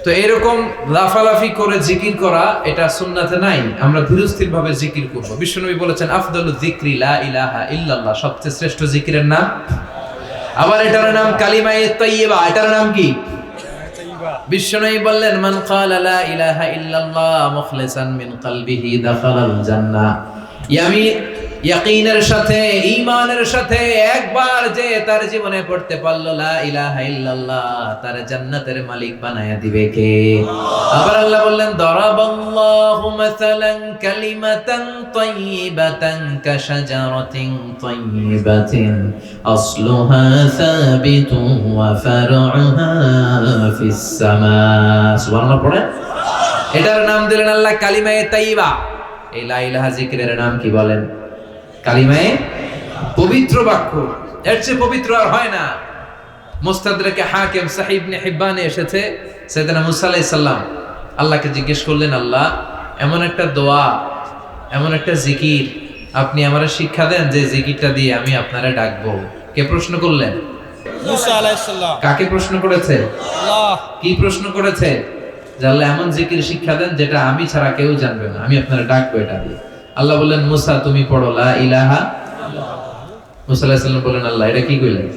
তো এরকম লাফালাফি করে জিকির করা এটা সুন্নাতে নাই। আমরা ধীরস্থির ভাবে জিকির করব। বিশ্বনবী বলেছেন আফদালু যিকরি লা ইলাহা ইল্লাল্লাহ, সবচেয়ে শ্রেষ্ঠ জিকিরের নাম। আবার এটার নাম কালিমায়ে তাইয়্যিবা। এটার নাম কি? বিশ্বনবী বললেন মান ক্বালা লা ইলাহা ইল্লাল্লাহ মুখলিসান মিন কলবিহি দাখালাল জান্নাহ। আমি ইয়াকিনের সাথে, ঈমানের সাথে একবার যে তার জীবনে পড়তে পারলো লা ইলাহা ইল্লাল্লাহ, তার জান্নাতের মালিক বানায়া দিবে কে? আবার আল্লাহ বললেন দারাবাল্লাহু মাসালান কালিমাতান তাইয়্যিবাতান কাশাজারাতিন তাইয়্যিবাতিন আসলুহা সাবিতুন ওয়া ফারউহা ফিস সামা। সুবহানাল্লাহ পড়ে। এটার নাম দিলেন আল্লাহ কালিমায়ে তাইয়্যিবা। এই লা ইলাহা জিকিরের নাম কি বলেন? কালিমায়ে পবিত্র বাক্য। এর চেয়ে পবিত্র আর হয় না। মুস্তাদরাকে হাকিম সাহিহ ইবনে হিব্বানে এসেছে, সাইয়েদনা মুসা আলাইহিস সালাম আল্লাহকে জিজ্ঞেস করলেন, আল্লাহ এমন একটা দোয়া, এমন একটা জিকির আপনি আমারে শিক্ষা দেন যে জিকিরটা দিয়ে আমি আপনারে ডাকবো। কে প্রশ্ন করলেন? মুসা আলাইহিস সালাম। কাকে প্রশ্ন করেছে? আল্লাহ। কি প্রশ্ন করেছে? যে আল্লাহ এমন জিকির শিক্ষা দেন যেটা আমি ছাড়া কেউ জানবে না, আমি আপনারে ডাকবো এটা দিয়ে। আল্লাহ বললেন মুসা তুমি পড়ো লা ইলাহা। মুসা আলাইহিস সালাম বললেন আল্লাহ এটা কি কইলেন?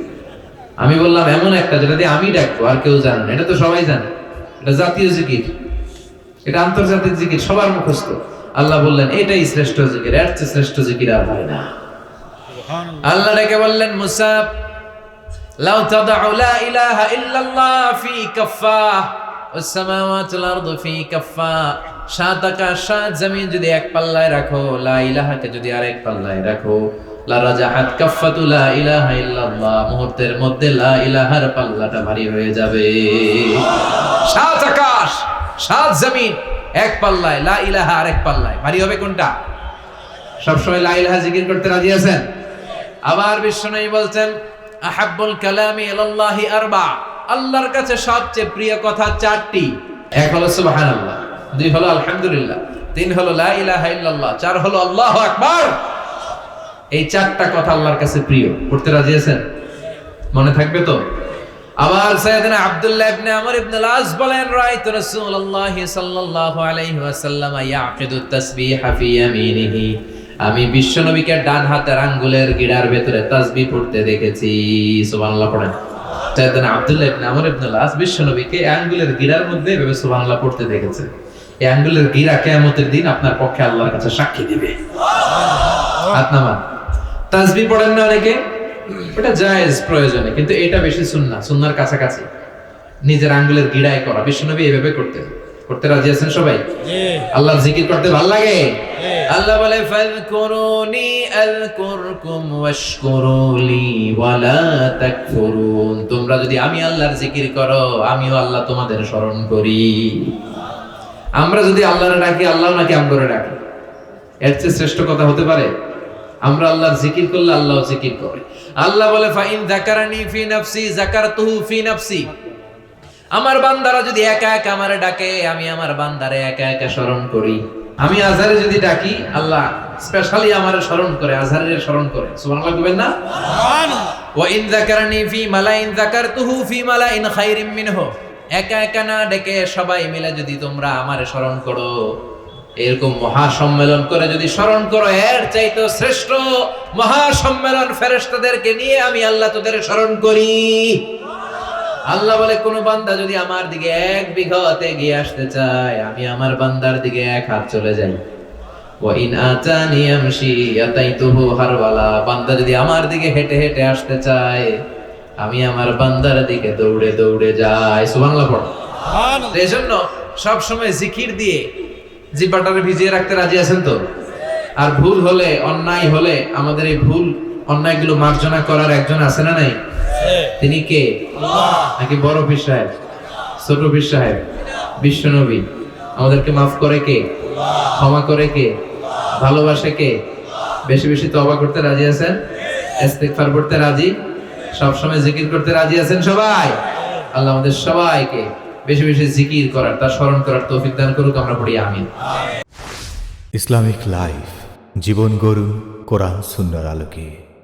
আমি বললাম এমন একটা যেটা দিয়ে আমি ডাকবো আর কেউ জানে না। এটা তো সবাই জানে, এটা জাতীয় জিকির, এটা আন্তর্জাতিক জিকির, সবার মুখস্থ। আল্লাহ বললেন এটাই শ্রেষ্ঠ জিকির, এর চেয়ে শ্রেষ্ঠ জিকির আর হয় না। আল্লাহ ডেকে বললেন মুসা লাউ তাদউ লা ইলাহা ইল্লাল্লাহ ফি কাফফা ওয়াস সামাওয়াতু ওয়াল আরদু ফি কাফফা, সাত আকাশ সাত জমিন যদি এক পাল্লায় রাখো, লা ইলাহাকে যদি আরেক পাল্লায় রাখো, লা রাজাহাত কাফফাতু লা ইলাহা ইল্লাল্লাহ, মুহূর্তের মধ্যে লা ইলাহার পাল্লাটা ভারী হয়ে যাবে। সাত আকাশ সাত জমিন এক পাল্লায়, লা ইলাহা আরেক পাল্লায়, ভারী হবে কোনটা? সবসময় লা ইলাহা জিকির করতে রাজি আছেন? আবার বিশ্বনবী বলছেন আহাব্বুল কালামি ইলাল্লাহি আরবা, আল্লাহর কাছে সবচেয়ে প্রিয় কথা চারটি। এক হলো সুবহানাল্লাহ, দুই হলো আলহামদুলিল্লাহ, তিন হলো লা ইলাহা ইল্লাল্লাহ, চার হলো আল্লাহু আকবার। এই চারটা কথা আল্লাহর কাছে প্রিয়। পড়তে রাজি আছেন? মনে থাকবে তো? আবার সাইয়েদনা আব্দুল্লাহ ইবনে আমর ইবনে আল-আস বলেন রাআইতু রাসূলুল্লাহ সাল্লাল্লাহু আলাইহি ওয়াসাল্লাম ইয়াকিদু তাসবিহা ফি ইয়ামিনিহি, আমি বিশ্বনবীকে ডান হাতের আঙ্গুলের গিড়ার ভেতরে তাসবিহ পড়তে দেখেছি। সুবহানাল্লাহ পড়েন। সাইয়েদনা আব্দুল্লাহ ইবনে আমর ইবনে আল-আস বিশ্বনবীকে আঙ্গুলের গিড়ার মধ্যে এভাবে সুবহানাল্লাহ পড়তে দেখেছে। এই আঙ্গুলের গিড়া কিয়ামতের দিন আপনার পক্ষে আল্লাহর কাছে সাক্ষী দিবে। হাত নামান। তাসবিহ পড়েন না অনেকে? এটা জায়েজ প্রয়োজনে, কিন্তু এটা বেশি সুন্নাহ, সুন্নাহর কাছাকাছি। নিজের আঙ্গুলের গিড়ায় করা, বিশ্বনবী এইভাবে করতেন। করতে রাজি আছেন সবাই? জি। আল্লাহর জিকির করতে ভালো লাগে? জি। আল্লাহ বলে ফাযকুরুনি আযকুরকুম ওয়াশকুরুলি ওয়ালা তাকফুরুন, তোমরা যদি আমি আল্লাহর জিকির করো আমিও আল্লাহ তোমাদের স্মরণ করি। আমরা যদি আল্লাহরে ডাকি আল্লাহ নাকি আমগরে ডাকে, এর চেয়ে শ্রেষ্ঠ কথা হতে পারে? আমরা আল্লাহর জিকির করলে আল্লাহও জিকির করে। আল্লাহ বলে ফাইন যাকারানি ফি নাফসি যাকারতুহু ফি নাফসি, আমার বান্দারা যদি একা একা আমারে ডাকে আমি আমার বান্দারে একা একা স্মরণ করি। আমি আজহারে যদি ডাকি আল্লাহ স্পেশালি আমারে স্মরণ করে, আজহারের স্মরণ করে। সুবহানাল্লাহ বলবেন না? সুবহানাল্লাহ। ওয়া ইন যাকারানি ফি মালাইন যাকারতুহু ফি মালাইন খায়রিম মিনহু, একা একা না ডেকে সবাই মিলে যদি তোমরা আমারে স্মরণ করো, এরকম মহাসম্মেলন করে যদি স্মরণ করো, এর চাইতে শ্রেষ্ঠ মহাসম্মেলন ফেরেশতাদেরকে নিয়ে আমি আল্লাহ তোদের স্মরণ করি। আল্লাহ বলে কোন বান্দা যদি আমার দিকে এক বিঘত এগিয়ে আসতে চায় আমি আমার বান্দার দিকে এক হাত চলে যাই। ওয়া ইন আতানি আমশি আতাইতুহু হারওয়ালা, বান্দা যদি আমার দিকে হেঁটে হেঁটে আসতে চায় আমি আমার বান্দার দিকে দৌড়ে দৌড়ে যাই। সুবহানাল্লাহ পড়ো। সুবহানাল্লাহ। এজন্য সব সময় জিকির দিয়ে জিহ্বাটারে ভিজিয়ে রাখতে রাজি আছেন তো? আর ভুল হলে, অন্যায় হলে আমাদের এই ভুল অন্যায়গুলো মার্জনা করার একজন আছে না নাই? তিনি কে? আল্লাহ। নাকি বড় পীর সাহেব, ছোট পীর সাহেব, বিশ্বনবী? আমাদেরকে মাফ করে কে? আল্লাহ। ক্ষমা করে কে? আল্লাহ। ভালোবাসে কে? বেশি বেশি তওবা করতে রাজি আছেন? ইস্তিগফার করতে রাজি? সবসময় জিকির করতে রাজি আছেন সবাই? আল্লাহ আমাদের সবাইকে বেশি বেশি জিকির করার, তার স্মরণ করার তৌফিক দান করুক। আমরা পড়ি আমিন। ইসলামিক লাইফ, জীবন গড়ুন কোরআন সুন্নাহর আলোকে।